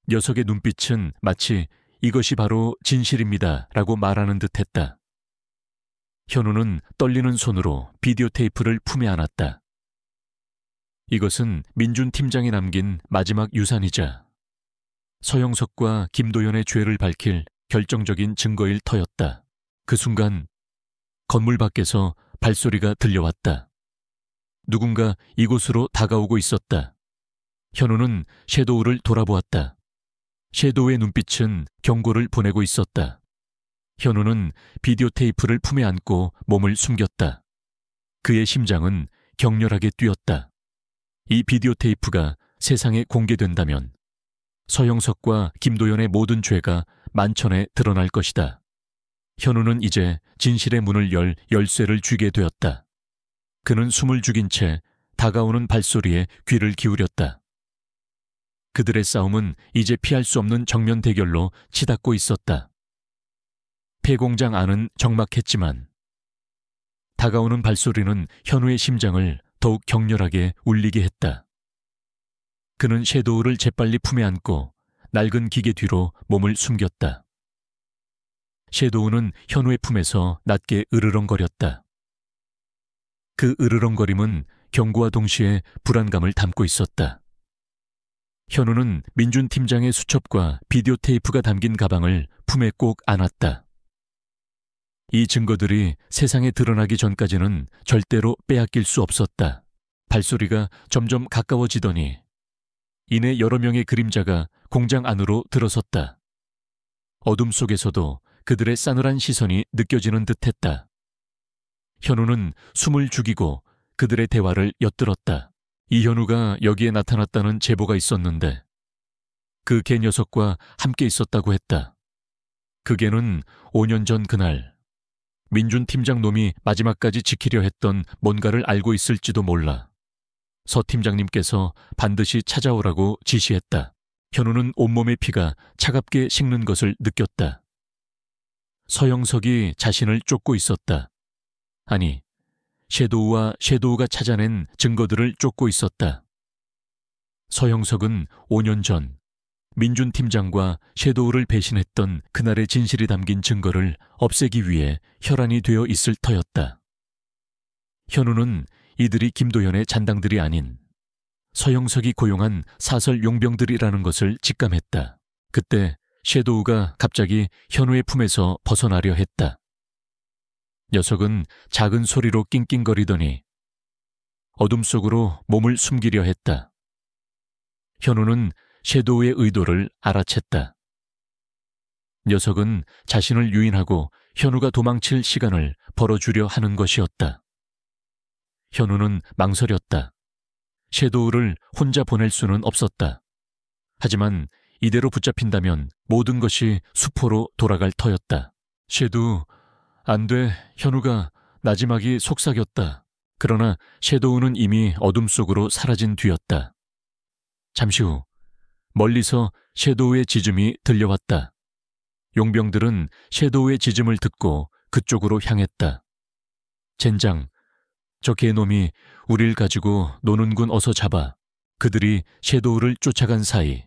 녀석의 눈빛은 마치 이것이 바로 진실입니다 라고 말하는 듯했다. 현우는 떨리는 손으로 비디오 테이프를 품에 안았다. 이것은 민준 팀장이 남긴 마지막 유산이자 서영석과 김도연의 죄를 밝힐 결정적인 증거일 터였다. 그 순간 건물 밖에서 발소리가 들려왔다. 누군가 이곳으로 다가오고 있었다. 현우는 섀도우를 돌아보았다. 섀도우의 눈빛은 경고를 보내고 있었다. 현우는 비디오 테이프를 품에 안고 몸을 숨겼다. 그의 심장은 격렬하게 뛰었다. 이 비디오 테이프가 세상에 공개된다면 서영석과 김도연의 모든 죄가 만천에 드러날 것이다. 현우는 이제 진실의 문을 열 열쇠를 쥐게 되었다. 그는 숨을 죽인 채 다가오는 발소리에 귀를 기울였다. 그들의 싸움은 이제 피할 수 없는 정면 대결로 치닫고 있었다. 폐공장 안은 적막했지만 다가오는 발소리는 현우의 심장을 더욱 격렬하게 울리게 했다. 그는 섀도우를 재빨리 품에 안고 낡은 기계 뒤로 몸을 숨겼다. 섀도우는 현우의 품에서 낮게 으르렁거렸다. 그 으르렁거림은 경고와 동시에 불안감을 담고 있었다. 현우는 민준 팀장의 수첩과 비디오 테이프가 담긴 가방을 품에 꼭 안았다. 이 증거들이 세상에 드러나기 전까지는 절대로 빼앗길 수 없었다. 발소리가 점점 가까워지더니 이내 여러 명의 그림자가 공장 안으로 들어섰다. 어둠 속에서도 그들의 싸늘한 시선이 느껴지는 듯했다. 현우는 숨을 죽이고 그들의 대화를 엿들었다. 이현우가 여기에 나타났다는 제보가 있었는데 그 개 녀석과 함께 있었다고 했다. 그 개는 5년 전 그날 민준 팀장 놈이 마지막까지 지키려 했던 뭔가를 알고 있을지도 몰라. 서 팀장님께서 반드시 찾아오라고 지시했다. 현우는 온몸의 피가 차갑게 식는 것을 느꼈다. 서영석이 자신을 쫓고 있었다. 아니, 섀도우와 섀도우가 찾아낸 증거들을 쫓고 있었다. 서영석은 5년 전 민준 팀장과 섀도우를 배신했던 그날의 진실이 담긴 증거를 없애기 위해 혈안이 되어 있을 터였다. 현우는 이들이 김도연의 잔당들이 아닌 서영석이 고용한 사설 용병들이라는 것을 직감했다. 그때 섀도우가 갑자기 현우의 품에서 벗어나려 했다. 녀석은 작은 소리로 낑낑거리더니 어둠 속으로 몸을 숨기려 했다. 현우는 섀도우의 의도를 알아챘다. 녀석은 자신을 유인하고 현우가 도망칠 시간을 벌어주려 하는 것이었다. 현우는 망설였다. 섀도우를 혼자 보낼 수는 없었다. 하지만 이대로 붙잡힌다면 모든 것이 수포로 돌아갈 터였다. 섀도우, 안 돼. 현우가 나지막이 속삭였다. 그러나 섀도우는 이미 어둠 속으로 사라진 뒤였다. 잠시 후 멀리서 섀도우의 짖음이 들려왔다. 용병들은 섀도우의 짖음을 듣고 그쪽으로 향했다. 젠장, 저 개놈이 우릴 가지고 노는군. 어서 잡아. 그들이 섀도우를 쫓아간 사이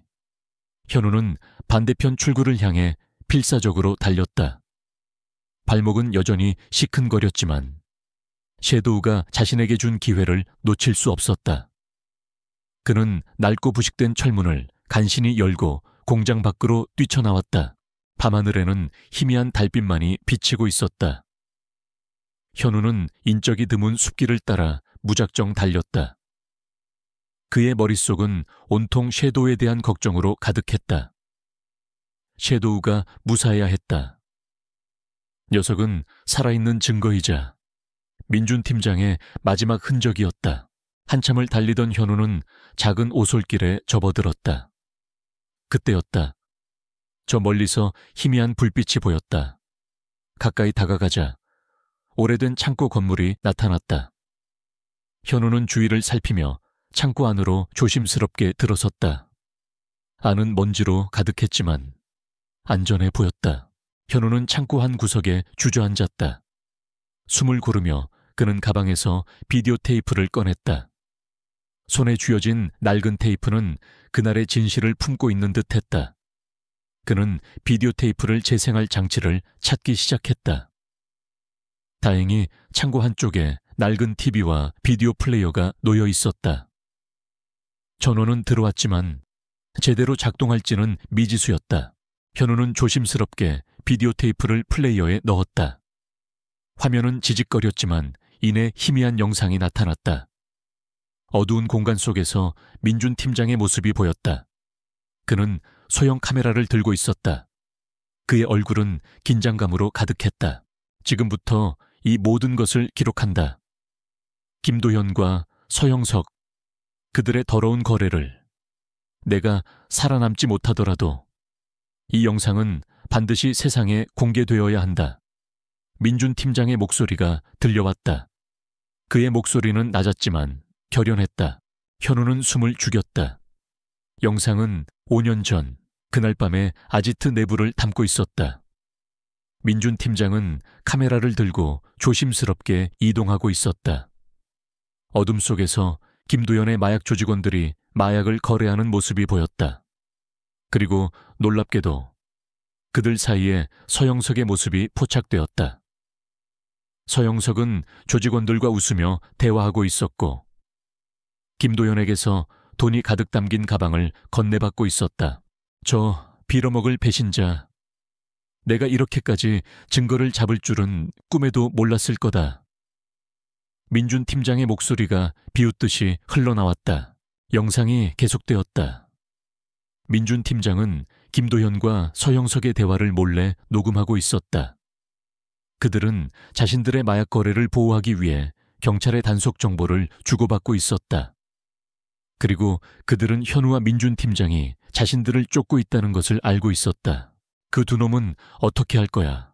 현우는 반대편 출구를 향해 필사적으로 달렸다. 발목은 여전히 시큰거렸지만 섀도우가 자신에게 준 기회를 놓칠 수 없었다. 그는 낡고 부식된 철문을 간신히 열고 공장 밖으로 뛰쳐나왔다. 밤하늘에는 희미한 달빛만이 비치고 있었다. 현우는 인적이 드문 숲길을 따라 무작정 달렸다. 그의 머릿속은 온통 섀도우에 대한 걱정으로 가득했다. 섀도우가 무사해야 했다. 녀석은 살아있는 증거이자 민준 팀장의 마지막 흔적이었다. 한참을 달리던 현우는 작은 오솔길에 접어들었다. 그때였다. 저 멀리서 희미한 불빛이 보였다. 가까이 다가가자 오래된 창고 건물이 나타났다. 현우는 주위를 살피며 창고 안으로 조심스럽게 들어섰다. 안은 먼지로 가득했지만 안전해 보였다. 현우는 창고 한 구석에 주저앉았다. 숨을 고르며 그는 가방에서 비디오 테이프를 꺼냈다. 손에 쥐어진 낡은 테이프는 그날의 진실을 품고 있는 듯했다. 그는 비디오 테이프를 재생할 장치를 찾기 시작했다. 다행히 창고 한쪽에 낡은 TV와 비디오 플레이어가 놓여 있었다. 전원은 들어왔지만 제대로 작동할지는 미지수였다. 현우는 조심스럽게 비디오 테이프를 플레이어에 넣었다. 화면은 지직거렸지만 이내 희미한 영상이 나타났다. 어두운 공간 속에서 민준 팀장의 모습이 보였다. 그는 소형 카메라를 들고 있었다. 그의 얼굴은 긴장감으로 가득했다. 지금부터 이 모든 것을 기록한다. 김도현과 서영석, 그들의 더러운 거래를. 내가 살아남지 못하더라도 이 영상은 반드시 세상에 공개되어야 한다. 민준 팀장의 목소리가 들려왔다. 그의 목소리는 낮았지만 결연했다. 현우는 숨을 죽였다. 영상은 5년 전 그날 밤에 아지트 내부를 담고 있었다. 민준 팀장은 카메라를 들고 조심스럽게 이동하고 있었다. 어둠 속에서 김도연의 마약 조직원들이 마약을 거래하는 모습이 보였다. 그리고 놀랍게도 그들 사이에 서영석의 모습이 포착되었다. 서영석은 조직원들과 웃으며 대화하고 있었고 김도연에게서 돈이 가득 담긴 가방을 건네받고 있었다. 저 빌어먹을 배신자. 내가 이렇게까지 증거를 잡을 줄은 꿈에도 몰랐을 거다. 민준 팀장의 목소리가 비웃듯이 흘러나왔다. 영상이 계속되었다. 민준 팀장은 김도현과 서영석의 대화를 몰래 녹음하고 있었다. 그들은 자신들의 마약 거래를 보호하기 위해 경찰의 단속 정보를 주고받고 있었다. 그리고 그들은 현우와 민준 팀장이 자신들을 쫓고 있다는 것을 알고 있었다. 그 두 놈은 어떻게 할 거야?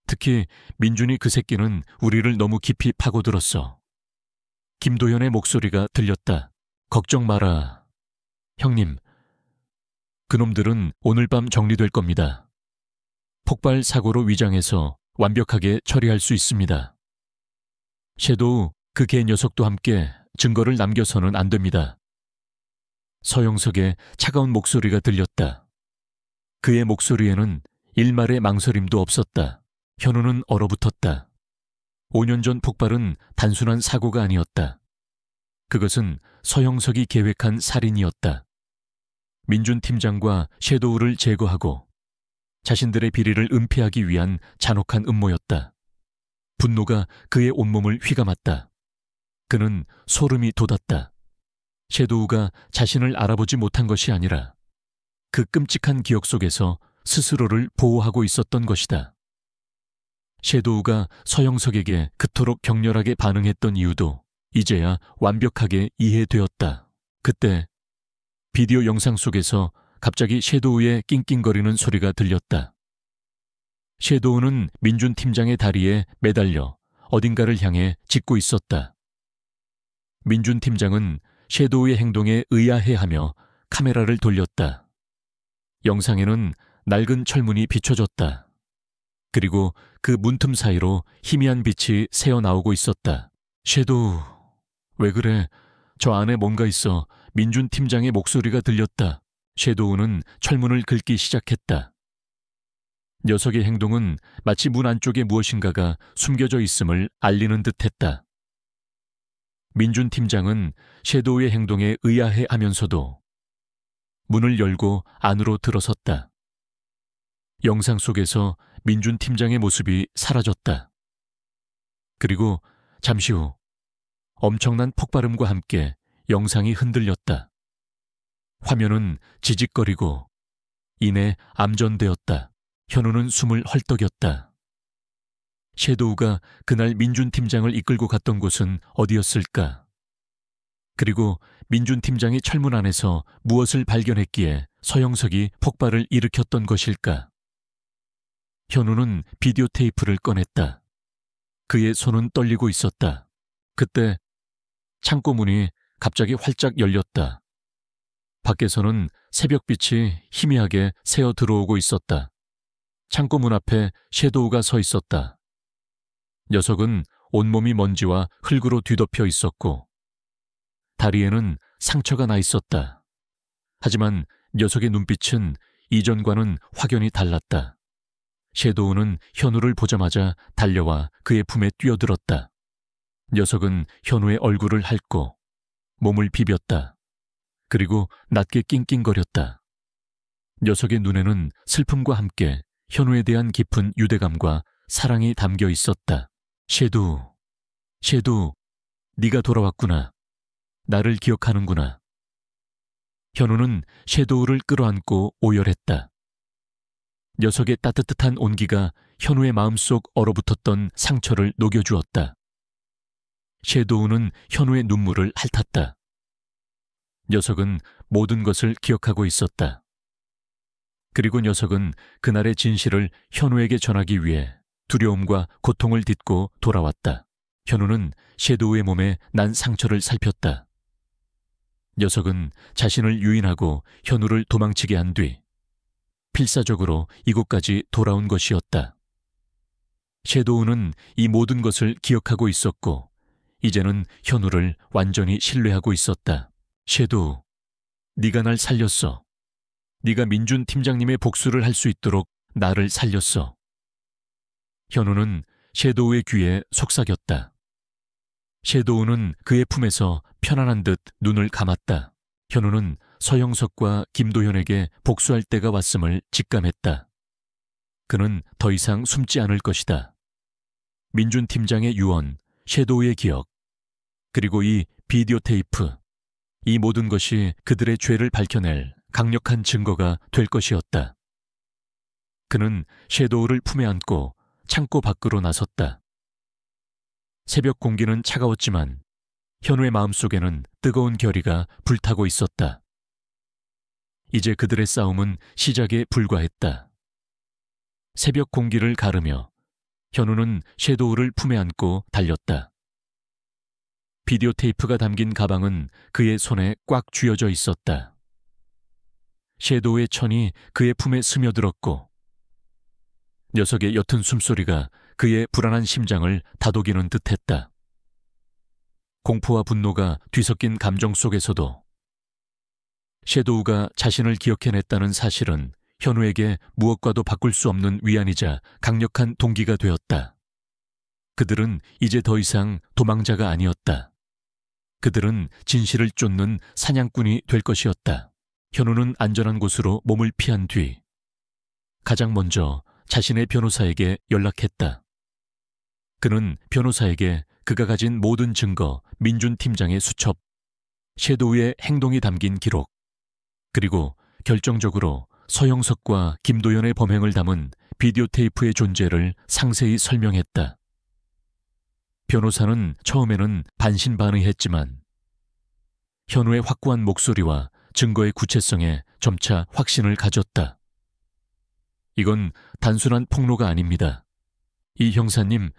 특히 민준이 그 새끼는 우리를 너무 깊이 파고들었어. 김도현의 목소리가 들렸다. 걱정 마라. 형님, 그놈들은 오늘 밤 정리될 겁니다. 폭발 사고로 위장해서 완벽하게 처리할 수 있습니다. 섀도우, 그 개 녀석도 함께 증거를 남겨서는 안 됩니다. 서영석의 차가운 목소리가 들렸다. 그의 목소리에는 일말의 망설임도 없었다. 현우는 얼어붙었다. 5년 전 폭발은 단순한 사고가 아니었다. 그것은 서영석이 계획한 살인이었다. 민준 팀장과 섀도우를 제거하고 자신들의 비리를 은폐하기 위한 잔혹한 음모였다. 분노가 그의 온몸을 휘감았다. 그는 소름이 돋았다. 섀도우가 자신을 알아보지 못한 것이 아니라 그 끔찍한 기억 속에서 스스로를 보호하고 있었던 것이다. 섀도우가 서영석에게 그토록 격렬하게 반응했던 이유도 이제야 완벽하게 이해되었다. 그때 비디오 영상 속에서 갑자기 섀도우의 낑낑거리는 소리가 들렸다. 섀도우는 민준 팀장의 다리에 매달려 어딘가를 향해 짖고 있었다. 민준 팀장은 섀도우의 행동에 의아해하며 카메라를 돌렸다. 영상에는 낡은 철문이 비춰졌다. 그리고 그 문틈 사이로 희미한 빛이 새어나오고 있었다. 섀도우, 왜 그래? 저 안에 뭔가 있어. 민준 팀장의 목소리가 들렸다. 섀도우는 철문을 긁기 시작했다. 녀석의 행동은 마치 문 안쪽에 무엇인가가 숨겨져 있음을 알리는 듯했다. 민준 팀장은 섀도우의 행동에 의아해하면서도 문을 열고 안으로 들어섰다. 영상 속에서 민준 팀장의 모습이 사라졌다. 그리고 잠시 후 엄청난 폭발음과 함께 영상이 흔들렸다. 화면은 지직거리고 이내 암전되었다. 현우는 숨을 헐떡였다. 섀도우가 그날 민준 팀장을 이끌고 갔던 곳은 어디였을까? 그리고 민준 팀장이 철문 안에서 무엇을 발견했기에 서영석이 폭발을 일으켰던 것일까? 현우는 비디오 테이프를 꺼냈다. 그의 손은 떨리고 있었다. 그때 창고 문이 갑자기 활짝 열렸다. 밖에서는 새벽빛이 희미하게 새어 들어오고 있었다. 창고 문 앞에 섀도우가 서 있었다. 녀석은 온몸이 먼지와 흙으로 뒤덮여 있었고 다리에는 상처가 나 있었다. 하지만 녀석의 눈빛은 이전과는 확연히 달랐다. 섀도우는 현우를 보자마자 달려와 그의 품에 뛰어들었다. 녀석은 현우의 얼굴을 핥고 몸을 비볐다. 그리고 낮게 낑낑거렸다. 녀석의 눈에는 슬픔과 함께 현우에 대한 깊은 유대감과 사랑이 담겨 있었다. 섀도우, 네가 돌아왔구나. 나를 기억하는구나. 현우는 섀도우를 끌어안고 오열했다. 녀석의 따뜻한 온기가 현우의 마음속 얼어붙었던 상처를 녹여주었다. 섀도우는 현우의 눈물을 핥았다. 녀석은 모든 것을 기억하고 있었다. 그리고 녀석은 그날의 진실을 현우에게 전하기 위해 두려움과 고통을 딛고 돌아왔다. 현우는 섀도우의 몸에 난 상처를 살폈다. 녀석은 자신을 유인하고 현우를 도망치게 한 뒤 필사적으로 이곳까지 돌아온 것이었다. 섀도우는 이 모든 것을 기억하고 있었고 이제는 현우를 완전히 신뢰하고 있었다. 섀도우, 네가 날 살렸어. 네가 민준 팀장님의 복수를 할 수 있도록 나를 살렸어. 현우는 섀도우의 귀에 속삭였다. 섀도우는 그의 품에서 편안한 듯 눈을 감았다. 현우는 서영석과 김도현에게 복수할 때가 왔음을 직감했다. 그는 더 이상 숨지 않을 것이다. 민준 팀장의 유언, 섀도우의 기억, 그리고 이 비디오 테이프, 이 모든 것이 그들의 죄를 밝혀낼 강력한 증거가 될 것이었다. 그는 섀도우를 품에 안고 창고 밖으로 나섰다. 새벽 공기는 차가웠지만 현우의 마음속에는 뜨거운 결의가 불타고 있었다. 이제 그들의 싸움은 시작에 불과했다. 새벽 공기를 가르며 현우는 섀도우를 품에 안고 달렸다. 비디오 테이프가 담긴 가방은 그의 손에 꽉 쥐어져 있었다. 섀도우의 천이 그의 품에 스며들었고 녀석의 옅은 숨소리가 그의 불안한 심장을 다독이는 듯했다. 공포와 분노가 뒤섞인 감정 속에서도 섀도우가 자신을 기억해냈다는 사실은 현우에게 무엇과도 바꿀 수 없는 위안이자 강력한 동기가 되었다. 그들은 이제 더 이상 도망자가 아니었다. 그들은 진실을 쫓는 사냥꾼이 될 것이었다. 현우는 안전한 곳으로 몸을 피한 뒤 가장 먼저 자신의 변호사에게 연락했다. 그는 변호사에게 그가 가진 모든 증거, 민준 팀장의 수첩, 섀도우의 행동이 담긴 기록, 그리고 결정적으로 서영석과 김도연의 범행을 담은 비디오 테이프의 존재를 상세히 설명했다. 변호사는 처음에는 반신반의했지만 현우의 확고한 목소리와 증거의 구체성에 점차 확신을 가졌다. 이건 단순한 폭로가 아닙니다. 이 형사님,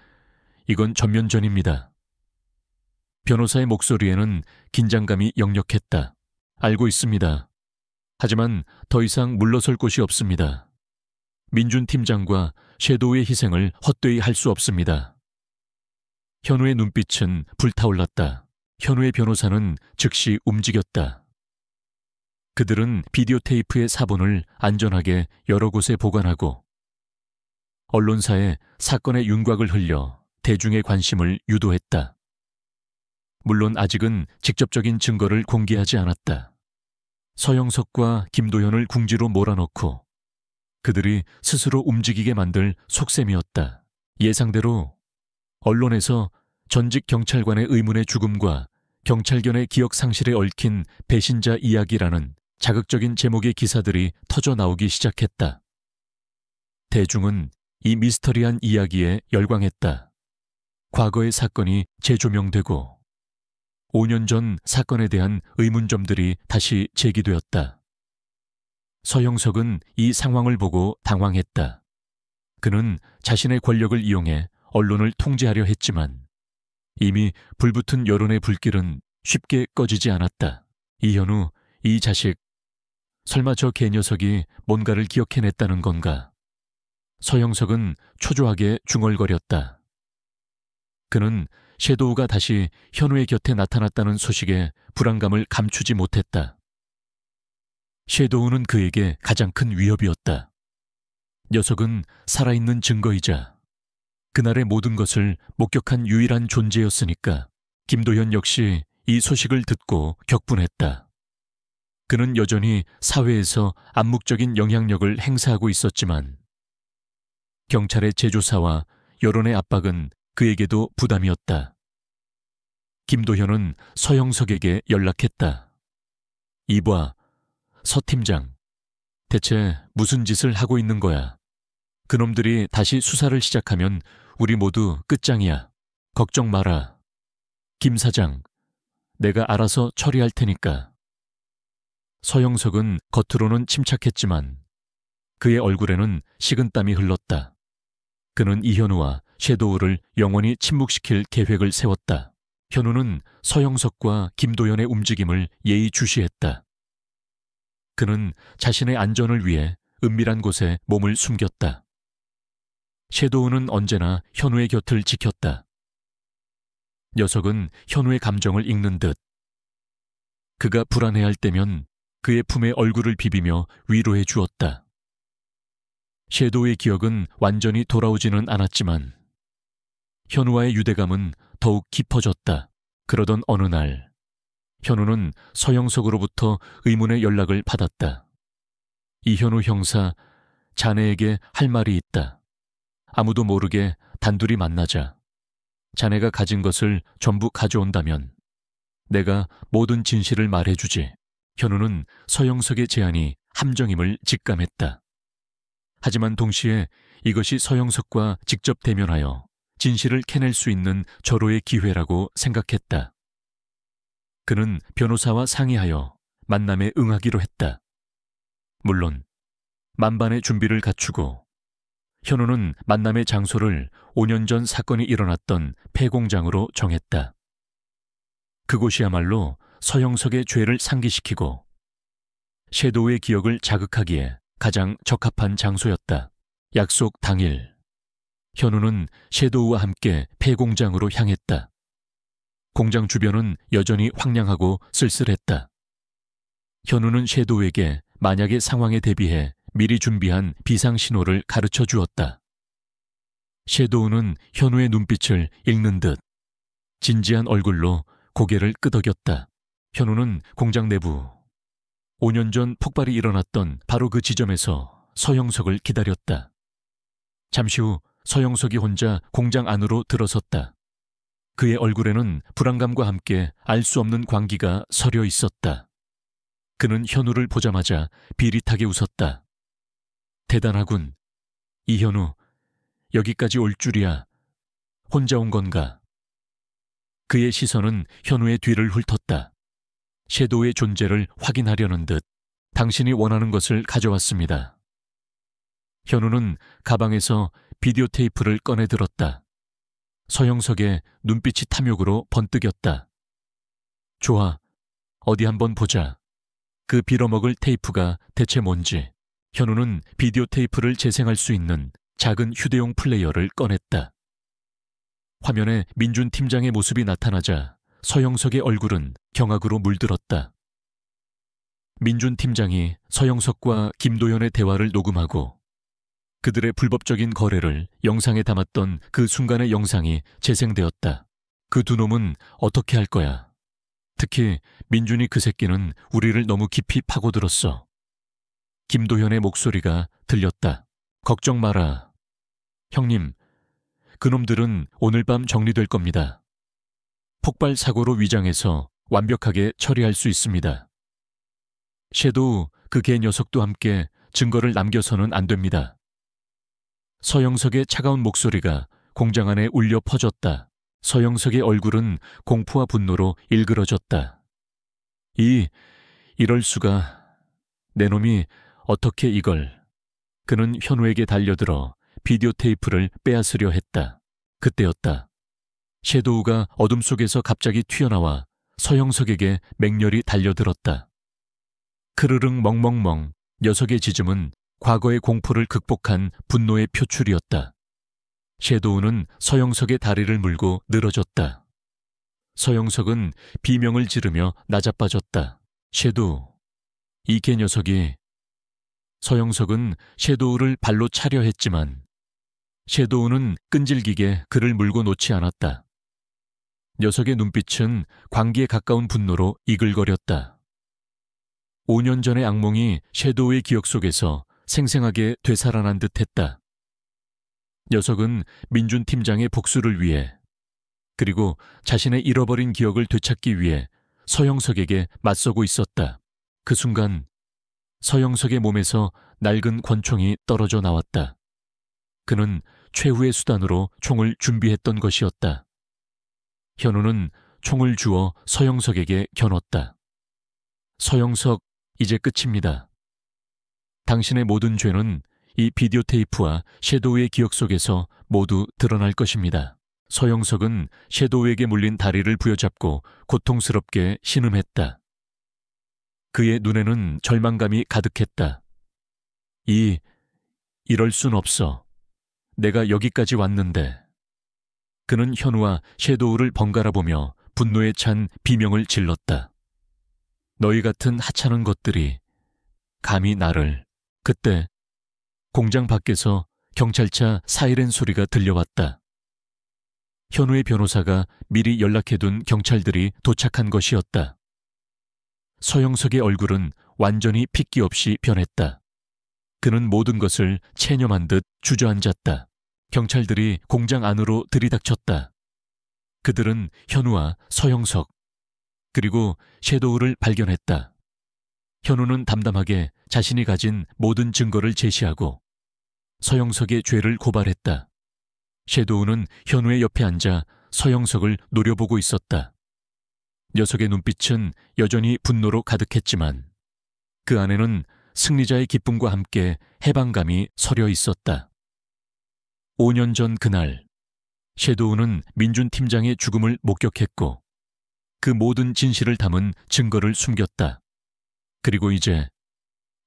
이건 전면전입니다. 변호사의 목소리에는 긴장감이 역력했다. 알고 있습니다. 하지만 더 이상 물러설 곳이 없습니다. 민준 팀장과 섀도우의 희생을 헛되이 할 수 없습니다. 현우의 눈빛은 불타올랐다. 현우의 변호사는 즉시 움직였다. 그들은 비디오 테이프의 사본을 안전하게 여러 곳에 보관하고 언론사에 사건의 윤곽을 흘려 대중의 관심을 유도했다. 물론 아직은 직접적인 증거를 공개하지 않았다. 서영석과 김도현을 궁지로 몰아넣고 그들이 스스로 움직이게 만들 속셈이었다. 예상대로 언론에서 전직 경찰관의 의문의 죽음과 경찰견의 기억 상실에 얽힌 배신자 이야기라는 자극적인 제목의 기사들이 터져 나오기 시작했다. 대중은 이 미스터리한 이야기에 열광했다. 과거의 사건이 재조명되고 5년 전 사건에 대한 의문점들이 다시 제기되었다. 서영석은 이 상황을 보고 당황했다. 그는 자신의 권력을 이용해 언론을 통제하려 했지만 이미 불붙은 여론의 불길은 쉽게 꺼지지 않았다. 이현우, 이 자식, 설마 저 개녀석이 뭔가를 기억해냈다는 건가? 서영석은 초조하게 중얼거렸다. 그는 섀도우가 다시 현우의 곁에 나타났다는 소식에 불안감을 감추지 못했다. 섀도우는 그에게 가장 큰 위협이었다. 녀석은 살아있는 증거이자 그날의 모든 것을 목격한 유일한 존재였으니까 김도현 역시 이 소식을 듣고 격분했다. 그는 여전히 사회에서 암묵적인 영향력을 행사하고 있었지만 경찰의 재조사와 여론의 압박은 그에게도 부담이었다. 김도현은 서영석에게 연락했다. 이봐, 서 팀장. 대체 무슨 짓을 하고 있는 거야? 그놈들이 다시 수사를 시작하면 우리 모두 끝장이야. 걱정 마라. 김 사장, 내가 알아서 처리할 테니까. 서영석은 겉으로는 침착했지만 그의 얼굴에는 식은땀이 흘렀다. 그는 이현우와 섀도우를 영원히 침묵시킬 계획을 세웠다. 현우는 서영석과 김도현의 움직임을 예의주시했다. 그는 자신의 안전을 위해 은밀한 곳에 몸을 숨겼다. 섀도우는 언제나 현우의 곁을 지켰다. 녀석은 현우의 감정을 읽는 듯 그가 불안해할 때면 그의 품에 얼굴을 비비며 위로해 주었다. 섀도우의 기억은 완전히 돌아오지는 않았지만 현우와의 유대감은 더욱 깊어졌다. 그러던 어느 날 현우는 서영석으로부터 의문의 연락을 받았다. 이현우 형사, 자네에게 할 말이 있다. 아무도 모르게 단둘이 만나자. 자네가 가진 것을 전부 가져온다면 내가 모든 진실을 말해주지. 현우는 서영석의 제안이 함정임을 직감했다. 하지만 동시에 이것이 서영석과 직접 대면하여 진실을 캐낼 수 있는 절호의 기회라고 생각했다. 그는 변호사와 상의하여 만남에 응하기로 했다. 물론 만반의 준비를 갖추고 현우는 만남의 장소를 5년 전 사건이 일어났던 폐공장으로 정했다. 그곳이야말로 서영석의 죄를 상기시키고 섀도우의 기억을 자극하기에 가장 적합한 장소였다. 약속 당일 현우는 섀도우와 함께 폐공장으로 향했다. 공장 주변은 여전히 황량하고 쓸쓸했다. 현우는 섀도우에게 만약의 상황에 대비해 미리 준비한 비상신호를 가르쳐 주었다. 섀도우는 현우의 눈빛을 읽는 듯 진지한 얼굴로 고개를 끄덕였다. 현우는 공장 내부 5년 전 폭발이 일어났던 바로 그 지점에서 서영석을 기다렸다. 잠시 후 서영석이 혼자 공장 안으로 들어섰다. 그의 얼굴에는 불안감과 함께 알 수 없는 광기가 서려 있었다. 그는 현우를 보자마자 비릿하게 웃었다. 대단하군. 이현우, 여기까지 올 줄이야. 혼자 온 건가? 그의 시선은 현우의 뒤를 훑었다. 섀도우의 존재를 확인하려는 듯 당신이 원하는 것을 가져왔습니다. 현우는 가방에서 비디오 테이프를 꺼내 들었다. 서영석의 눈빛이 탐욕으로 번뜩였다. 좋아, 어디 한번 보자. 그 빌어먹을 테이프가 대체 뭔지. 현우는 비디오 테이프를 재생할 수 있는 작은 휴대용 플레이어를 꺼냈다. 화면에 민준 팀장의 모습이 나타나자 서영석의 얼굴은 경악으로 물들었다. 민준 팀장이 서영석과 김도연의 대화를 녹음하고 그들의 불법적인 거래를 영상에 담았던 그 순간의 영상이 재생되었다. 그 두 놈은 어떻게 할 거야? 특히 민준이 그 새끼는 우리를 너무 깊이 파고들었어. 김도현의 목소리가 들렸다. 걱정 마라. 형님, 그놈들은 오늘 밤 정리될 겁니다. 폭발 사고로 위장해서 완벽하게 처리할 수 있습니다. 섀도우 그 개 녀석도 함께 증거를 남겨서는 안 됩니다. 서영석의 차가운 목소리가 공장 안에 울려 퍼졌다. 서영석의 얼굴은 공포와 분노로 일그러졌다. 이럴 수가. 내 놈이 어떻게 이걸. 그는 현우에게 달려들어 비디오 테이프를 빼앗으려 했다. 그때였다. 섀도우가 어둠 속에서 갑자기 튀어나와 서영석에게 맹렬히 달려들었다. 크르릉 멍멍멍. 녀석의 짖음은 과거의 공포를 극복한 분노의 표출이었다. 섀도우는 서영석의 다리를 물고 늘어졌다. 서영석은 비명을 지르며 나자빠졌다. 섀도우, 이 개 녀석이. 서영석은 섀도우를 발로 차려 했지만 섀도우는 끈질기게 그를 물고 놓지 않았다. 녀석의 눈빛은 광기에 가까운 분노로 이글거렸다. 5년 전의 악몽이 섀도우의 기억 속에서 생생하게 되살아난 듯했다. 녀석은 민준 팀장의 복수를 위해 그리고 자신의 잃어버린 기억을 되찾기 위해 서영석에게 맞서고 있었다. 그 순간 서영석의 몸에서 낡은 권총이 떨어져 나왔다. 그는 최후의 수단으로 총을 준비했던 것이었다. 현우는 총을 주어 서영석에게 겨눴다. 서영석, 이제 끝입니다. 당신의 모든 죄는 이 비디오 테이프와 섀도우의 기억 속에서 모두 드러날 것입니다. 서영석은 섀도우에게 물린 다리를 부여잡고 고통스럽게 신음했다. 그의 눈에는 절망감이 가득했다. 이럴 순 없어. 내가 여기까지 왔는데. 그는 현우와 섀도우를 번갈아 보며 분노에 찬 비명을 질렀다. 너희 같은 하찮은 것들이 감히 나를. 그때 공장 밖에서 경찰차 사이렌 소리가 들려왔다. 현우의 변호사가 미리 연락해둔 경찰들이 도착한 것이었다. 서영석의 얼굴은 완전히 핏기 없이 변했다. 그는 모든 것을 체념한 듯 주저앉았다. 경찰들이 공장 안으로 들이닥쳤다. 그들은 현우와 서영석, 그리고 섀도우를 발견했다. 현우는 담담하게 자신이 가진 모든 증거를 제시하고 서영석의 죄를 고발했다. 섀도우는 현우의 옆에 앉아 서영석을 노려보고 있었다. 녀석의 눈빛은 여전히 분노로 가득했지만 그 안에는 승리자의 기쁨과 함께 해방감이 서려 있었다. 5년 전 그날, 섀도우는 민준 팀장의 죽음을 목격했고 그 모든 진실을 담은 증거를 숨겼다. 그리고 이제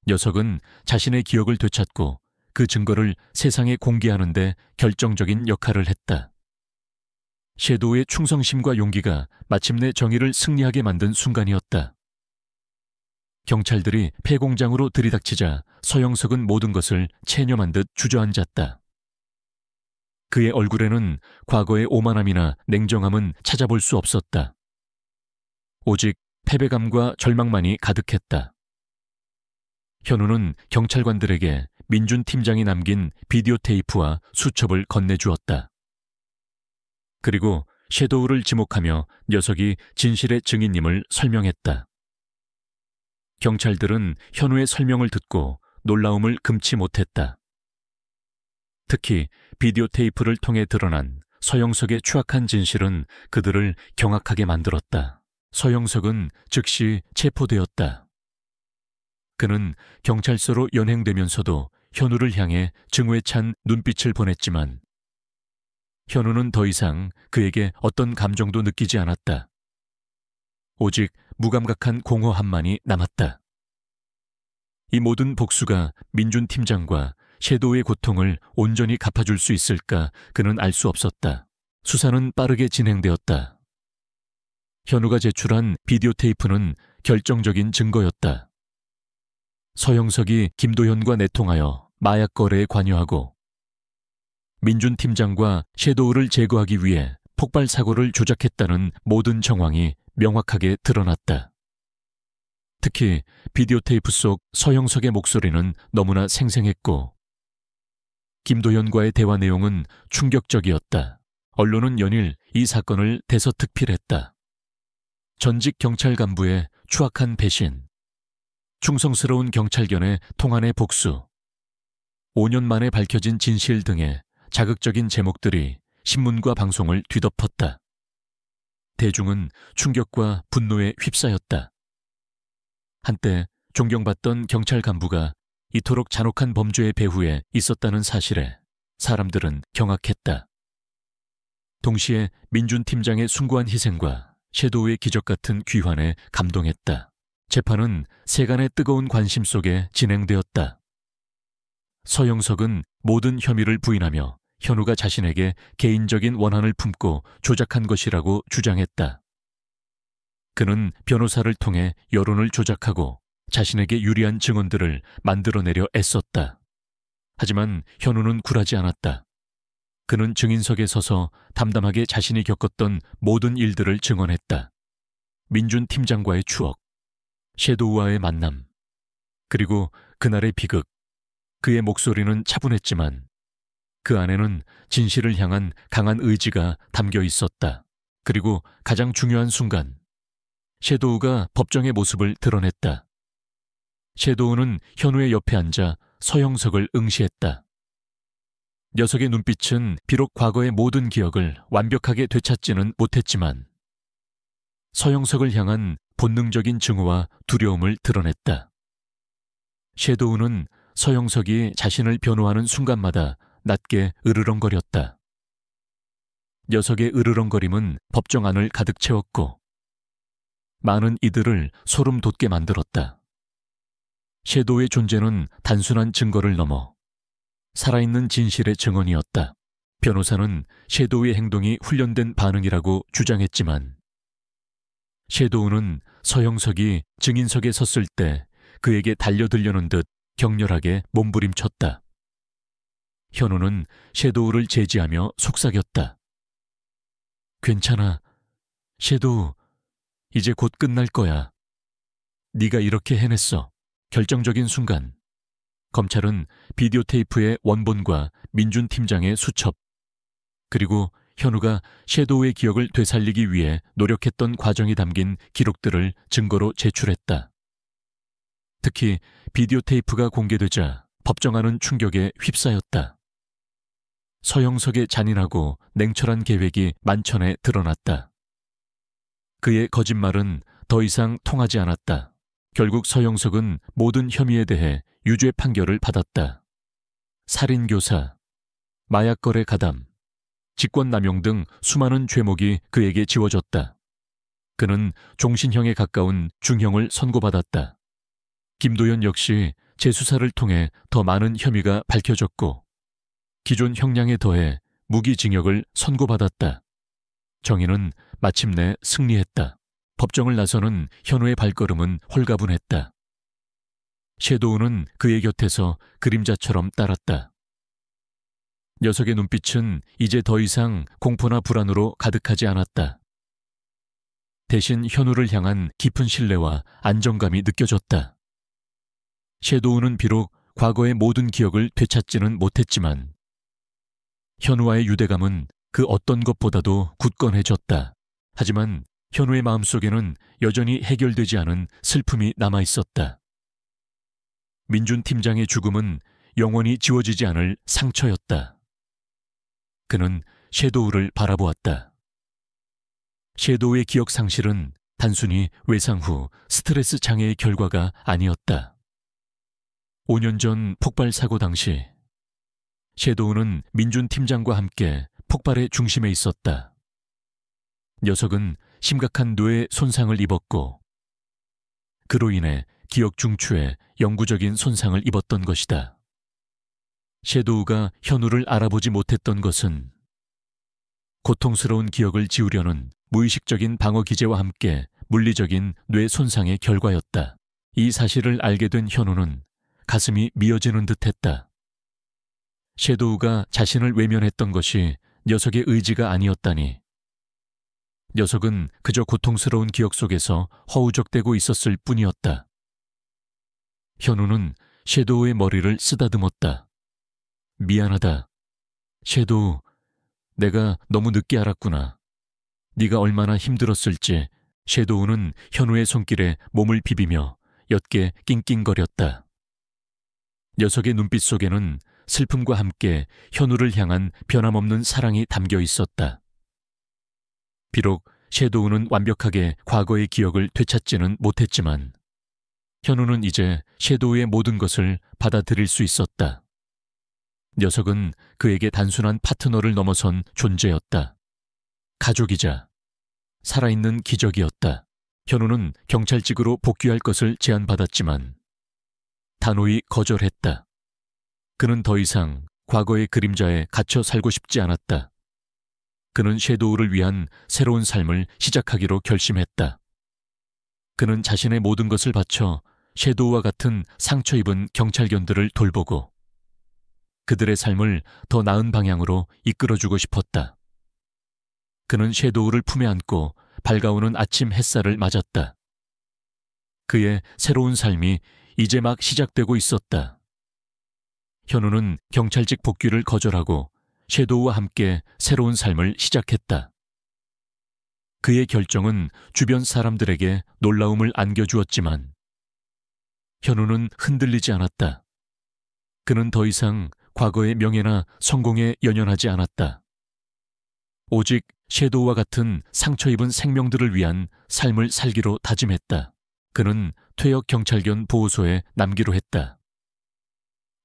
녀석은 자신의 기억을 되찾고 그 증거를 세상에 공개하는 데 결정적인 역할을 했다. 섀도우의 충성심과 용기가 마침내 정의를 승리하게 만든 순간이었다. 경찰들이 폐공장으로 들이닥치자 서영석은 모든 것을 체념한 듯 주저앉았다. 그의 얼굴에는 과거의 오만함이나 냉정함은 찾아볼 수 없었다. 오직 패배감과 절망만이 가득했다. 현우는 경찰관들에게 민준 팀장이 남긴 비디오 테이프와 수첩을 건네주었다. 그리고 섀도우를 지목하며 녀석이 진실의 증인임을 설명했다. 경찰들은 현우의 설명을 듣고 놀라움을 금치 못했다. 특히 비디오 테이프를 통해 드러난 서영석의 추악한 진실은 그들을 경악하게 만들었다. 서영석은 즉시 체포되었다. 그는 경찰서로 연행되면서도 현우를 향해 증오에 찬 눈빛을 보냈지만 현우는 더 이상 그에게 어떤 감정도 느끼지 않았다. 오직 무감각한 공허함만이 남았다. 이 모든 복수가 민준 팀장과 섀도우의 고통을 온전히 갚아줄 수 있을까 그는 알 수 없었다. 수사는 빠르게 진행되었다. 현우가 제출한 비디오 테이프는 결정적인 증거였다. 서영석이 김도현과 내통하여 마약 거래에 관여하고 민준 팀장과 섀도우를 제거하기 위해 폭발 사고를 조작했다는 모든 정황이 명확하게 드러났다. 특히 비디오 테이프 속 서영석의 목소리는 너무나 생생했고 김도현과의 대화 내용은 충격적이었다. 언론은 연일 이 사건을 대서특필했다. 전직 경찰 간부의 추악한 배신, 충성스러운 경찰견의 통한의 복수, 5년 만에 밝혀진 진실 등의 자극적인 제목들이 신문과 방송을 뒤덮었다. 대중은 충격과 분노에 휩싸였다. 한때 존경받던 경찰 간부가 이토록 잔혹한 범죄의 배후에 있었다는 사실에 사람들은 경악했다. 동시에 민준 팀장의 숭고한 희생과 섀도우의 기적 같은 귀환에 감동했다. 재판은 세간의 뜨거운 관심 속에 진행되었다. 서영석은 모든 혐의를 부인하며 현우가 자신에게 개인적인 원한을 품고 조작한 것이라고 주장했다. 그는 변호사를 통해 여론을 조작하고 자신에게 유리한 증언들을 만들어내려 애썼다. 하지만 현우는 굴하지 않았다. 그는 증인석에 서서 담담하게 자신이 겪었던 모든 일들을 증언했다. 민준 팀장과의 추억, 섀도우와의 만남, 그리고 그날의 비극. 그의 목소리는 차분했지만 그 안에는 진실을 향한 강한 의지가 담겨 있었다. 그리고 가장 중요한 순간, 섀도우가 법정의 모습을 드러냈다. 섀도우는 현우의 옆에 앉아 서영석을 응시했다. 녀석의 눈빛은 비록 과거의 모든 기억을 완벽하게 되찾지는 못했지만 서영석을 향한 본능적인 증오와 두려움을 드러냈다. 섀도우는 서영석이 자신을 변호하는 순간마다 낮게 으르렁거렸다. 녀석의 으르렁거림은 법정 안을 가득 채웠고 많은 이들을 소름 돋게 만들었다. 섀도우의 존재는 단순한 증거를 넘어 살아있는 진실의 증언이었다. 변호사는 섀도우의 행동이 훈련된 반응이라고 주장했지만 섀도우는 서영석이 증인석에 섰을 때 그에게 달려들려는 듯 격렬하게 몸부림쳤다. 현우는 섀도우를 제지하며 속삭였다. 괜찮아. 섀도우, 이제 곧 끝날 거야. 네가 이렇게 해냈어. 결정적인 순간, 검찰은 비디오 테이프의 원본과 민준 팀장의 수첩, 그리고 현우가 섀도우의 기억을 되살리기 위해 노력했던 과정이 담긴 기록들을 증거로 제출했다. 특히 비디오 테이프가 공개되자 법정안은 충격에 휩싸였다. 서영석의 잔인하고 냉철한 계획이 만천에 드러났다. 그의 거짓말은 더 이상 통하지 않았다. 결국 서영석은 모든 혐의에 대해 유죄 판결을 받았다. 살인교사, 마약거래 가담, 직권남용 등 수많은 죄목이 그에게 지워졌다. 그는 종신형에 가까운 중형을 선고받았다. 김도현 역시 재수사를 통해 더 많은 혐의가 밝혀졌고 기존 형량에 더해 무기징역을 선고받았다. 정의는 마침내 승리했다. 법정을 나서는 현우의 발걸음은 홀가분했다. 섀도우는 그의 곁에서 그림자처럼 따랐다. 녀석의 눈빛은 이제 더 이상 공포나 불안으로 가득하지 않았다. 대신 현우를 향한 깊은 신뢰와 안정감이 느껴졌다. 섀도우는 비록 과거의 모든 기억을 되찾지는 못했지만 현우와의 유대감은 그 어떤 것보다도 굳건해졌다. 하지만 현우의 마음속에는 여전히 해결되지 않은 슬픔이 남아있었다. 민준 팀장의 죽음은 영원히 지워지지 않을 상처였다. 그는 섀도우를 바라보았다. 섀도우의 기억 상실은 단순히 외상 후 스트레스 장애의 결과가 아니었다. 5년 전 폭발 사고 당시 섀도우는 민준 팀장과 함께 폭발의 중심에 있었다. 녀석은 심각한 뇌 손상을 입었고 그로 인해 기억 중추에 영구적인 손상을 입었던 것이다. 섀도우가 현우를 알아보지 못했던 것은 고통스러운 기억을 지우려는 무의식적인 방어 기제와 함께 물리적인 뇌 손상의 결과였다. 이 사실을 알게 된 현우는 가슴이 미어지는 듯했다. 섀도우가 자신을 외면했던 것이 녀석의 의지가 아니었다니. 녀석은 그저 고통스러운 기억 속에서 허우적대고 있었을 뿐이었다. 현우는 섀도우의 머리를 쓰다듬었다. 미안하다. 섀도우, 내가 너무 늦게 알았구나. 네가 얼마나 힘들었을지. 섀도우는 현우의 손길에 몸을 비비며 옅게 낑낑거렸다. 녀석의 눈빛 속에는 슬픔과 함께 현우를 향한 변함없는 사랑이 담겨 있었다. 비록 섀도우는 완벽하게 과거의 기억을 되찾지는 못했지만 현우는 이제 섀도우의 모든 것을 받아들일 수 있었다. 녀석은 그에게 단순한 파트너를 넘어선 존재였다. 가족이자 살아있는 기적이었다. 현우는 경찰직으로 복귀할 것을 제안받았지만 단호히 거절했다. 그는 더 이상 과거의 그림자에 갇혀 살고 싶지 않았다. 그는 섀도우를 위한 새로운 삶을 시작하기로 결심했다. 그는 자신의 모든 것을 바쳐 섀도우와 같은 상처 입은 경찰견들을 돌보고 그들의 삶을 더 나은 방향으로 이끌어주고 싶었다. 그는 섀도우를 품에 안고 밝아오는 아침 햇살을 맞았다. 그의 새로운 삶이 이제 막 시작되고 있었다. 현우는 경찰직 복귀를 거절하고 섀도우와 함께 새로운 삶을 시작했다. 그의 결정은 주변 사람들에게 놀라움을 안겨주었지만 현우는 흔들리지 않았다. 그는 더 이상 과거의 명예나 성공에 연연하지 않았다. 오직 섀도우와 같은 상처 입은 생명들을 위한 삶을 살기로 다짐했다. 그는 퇴역 경찰견 보호소에 남기로 했다.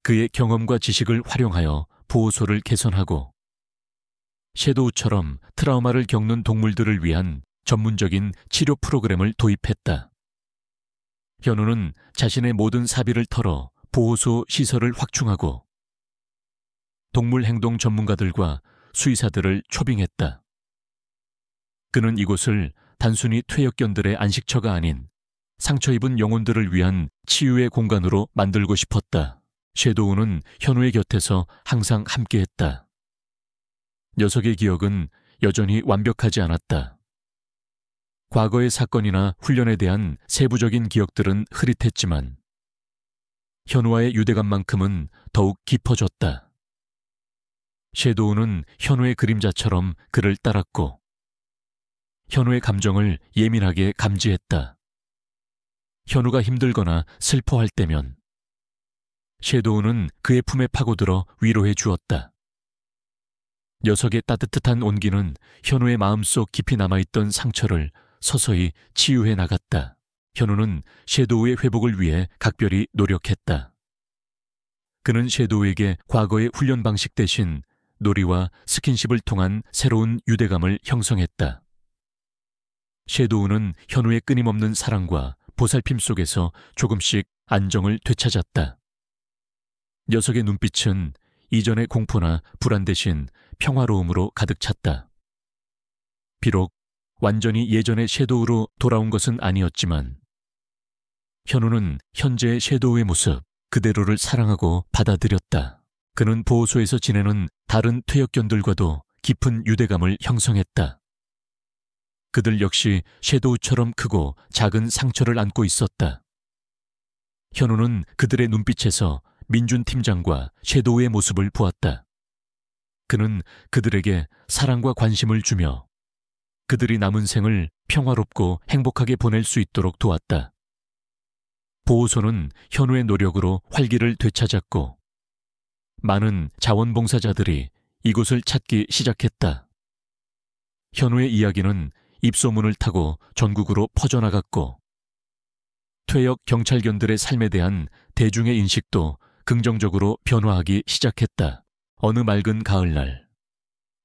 그의 경험과 지식을 활용하여 보호소를 개선하고 섀도우처럼 트라우마를 겪는 동물들을 위한 전문적인 치료 프로그램을 도입했다. 현우는 자신의 모든 사비를 털어 보호소 시설을 확충하고 동물 행동 전문가들과 수의사들을 초빙했다. 그는 이곳을 단순히 퇴역견들의 안식처가 아닌 상처 입은 영혼들을 위한 치유의 공간으로 만들고 싶었다. 섀도우는 현우의 곁에서 항상 함께했다. 녀석의 기억은 여전히 완벽하지 않았다. 과거의 사건이나 훈련에 대한 세부적인 기억들은 흐릿했지만 현우와의 유대감만큼은 더욱 깊어졌다. 섀도우는 현우의 그림자처럼 그를 따랐고 현우의 감정을 예민하게 감지했다. 현우가 힘들거나 슬퍼할 때면 섀도우는 그의 품에 파고들어 위로해 주었다. 녀석의 따뜻한 온기는 현우의 마음속 깊이 남아있던 상처를 서서히 치유해 나갔다. 현우는 섀도우의 회복을 위해 각별히 노력했다. 그는 섀도우에게 과거의 훈련 방식 대신 놀이와 스킨십을 통한 새로운 유대감을 형성했다. 섀도우는 현우의 끊임없는 사랑과 보살핌 속에서 조금씩 안정을 되찾았다. 녀석의 눈빛은 이전의 공포나 불안 대신 평화로움으로 가득 찼다. 비록 완전히 예전의 섀도우로 돌아온 것은 아니었지만 현우는 현재의 섀도우의 모습 그대로를 사랑하고 받아들였다. 그는 보호소에서 지내는 다른 퇴역견들과도 깊은 유대감을 형성했다. 그들 역시 섀도우처럼 크고 작은 상처를 안고 있었다. 현우는 그들의 눈빛에서 민준 팀장과 섀도우의 모습을 보았다. 그는 그들에게 사랑과 관심을 주며 그들이 남은 생을 평화롭고 행복하게 보낼 수 있도록 도왔다. 보호소는 현우의 노력으로 활기를 되찾았고 많은 자원봉사자들이 이곳을 찾기 시작했다. 현우의 이야기는 입소문을 타고 전국으로 퍼져나갔고 퇴역 경찰견들의 삶에 대한 대중의 인식도 긍정적으로 변화하기 시작했다. 어느 맑은 가을날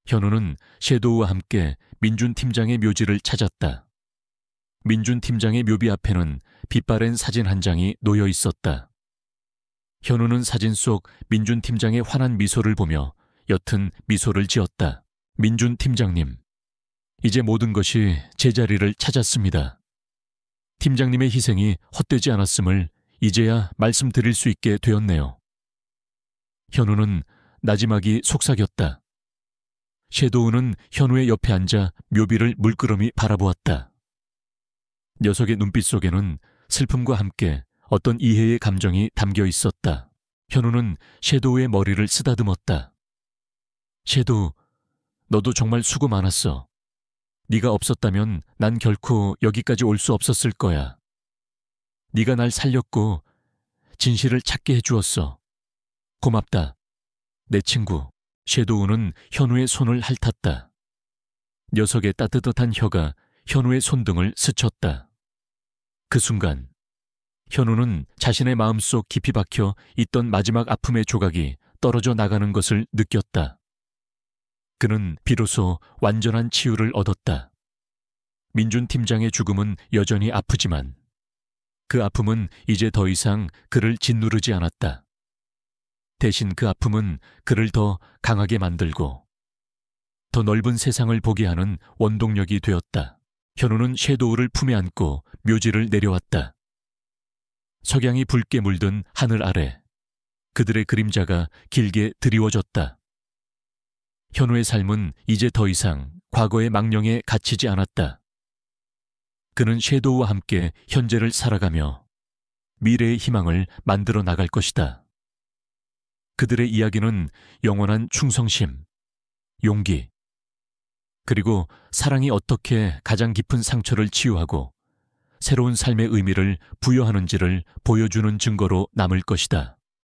현우는 섀도우와 함께 민준 팀장의 묘지를 찾았다. 민준 팀장의 묘비 앞에는 빛바랜 사진 한 장이 놓여 있었다. 현우는 사진 속 민준 팀장의 환한 미소를 보며 옅은 미소를 지었다. 민준 팀장님, 이제 모든 것이 제자리를 찾았습니다. 팀장님의 희생이 헛되지 않았음을 이제야 말씀드릴 수 있게 되었네요. 현우는 나지막이 속삭였다. 섀도우는 현우의 옆에 앉아 묘비를 물끄러미 바라보았다. 녀석의 눈빛 속에는 슬픔과 함께 어떤 이해의 감정이 담겨 있었다. 현우는 섀도우의 머리를 쓰다듬었다. 섀도우, 너도 정말 수고 많았어. 네가 없었다면 난 결코 여기까지 올 수 없었을 거야. 네가 날 살렸고 진실을 찾게 해주었어. 고맙다. 내 친구. 섀도우는 현우의 손을 핥았다. 녀석의 따뜻한 혀가 현우의 손등을 스쳤다. 그 순간 현우는 자신의 마음속 깊이 박혀 있던 마지막 아픔의 조각이 떨어져 나가는 것을 느꼈다. 그는 비로소 완전한 치유를 얻었다. 민준 팀장의 죽음은 여전히 아프지만 그 아픔은 이제 더 이상 그를 짓누르지 않았다. 대신 그 아픔은 그를 더 강하게 만들고 더 넓은 세상을 보게 하는 원동력이 되었다. 현우는 섀도우를 품에 안고 묘지를 내려왔다. 석양이 붉게 물든 하늘 아래 그들의 그림자가 길게 드리워졌다. 현우의 삶은 이제 더 이상 과거의 망령에 갇히지 않았다. 그는 섀도우와 함께 현재를 살아가며 미래의 희망을 만들어 나갈 것이다. 그들의 이야기는 영원한 충성심, 용기, 그리고 사랑이 어떻게 가장 깊은 상처를 치유하고 새로운 삶의 의미를 부여하는지를 보여주는 증거로 남을 것이다.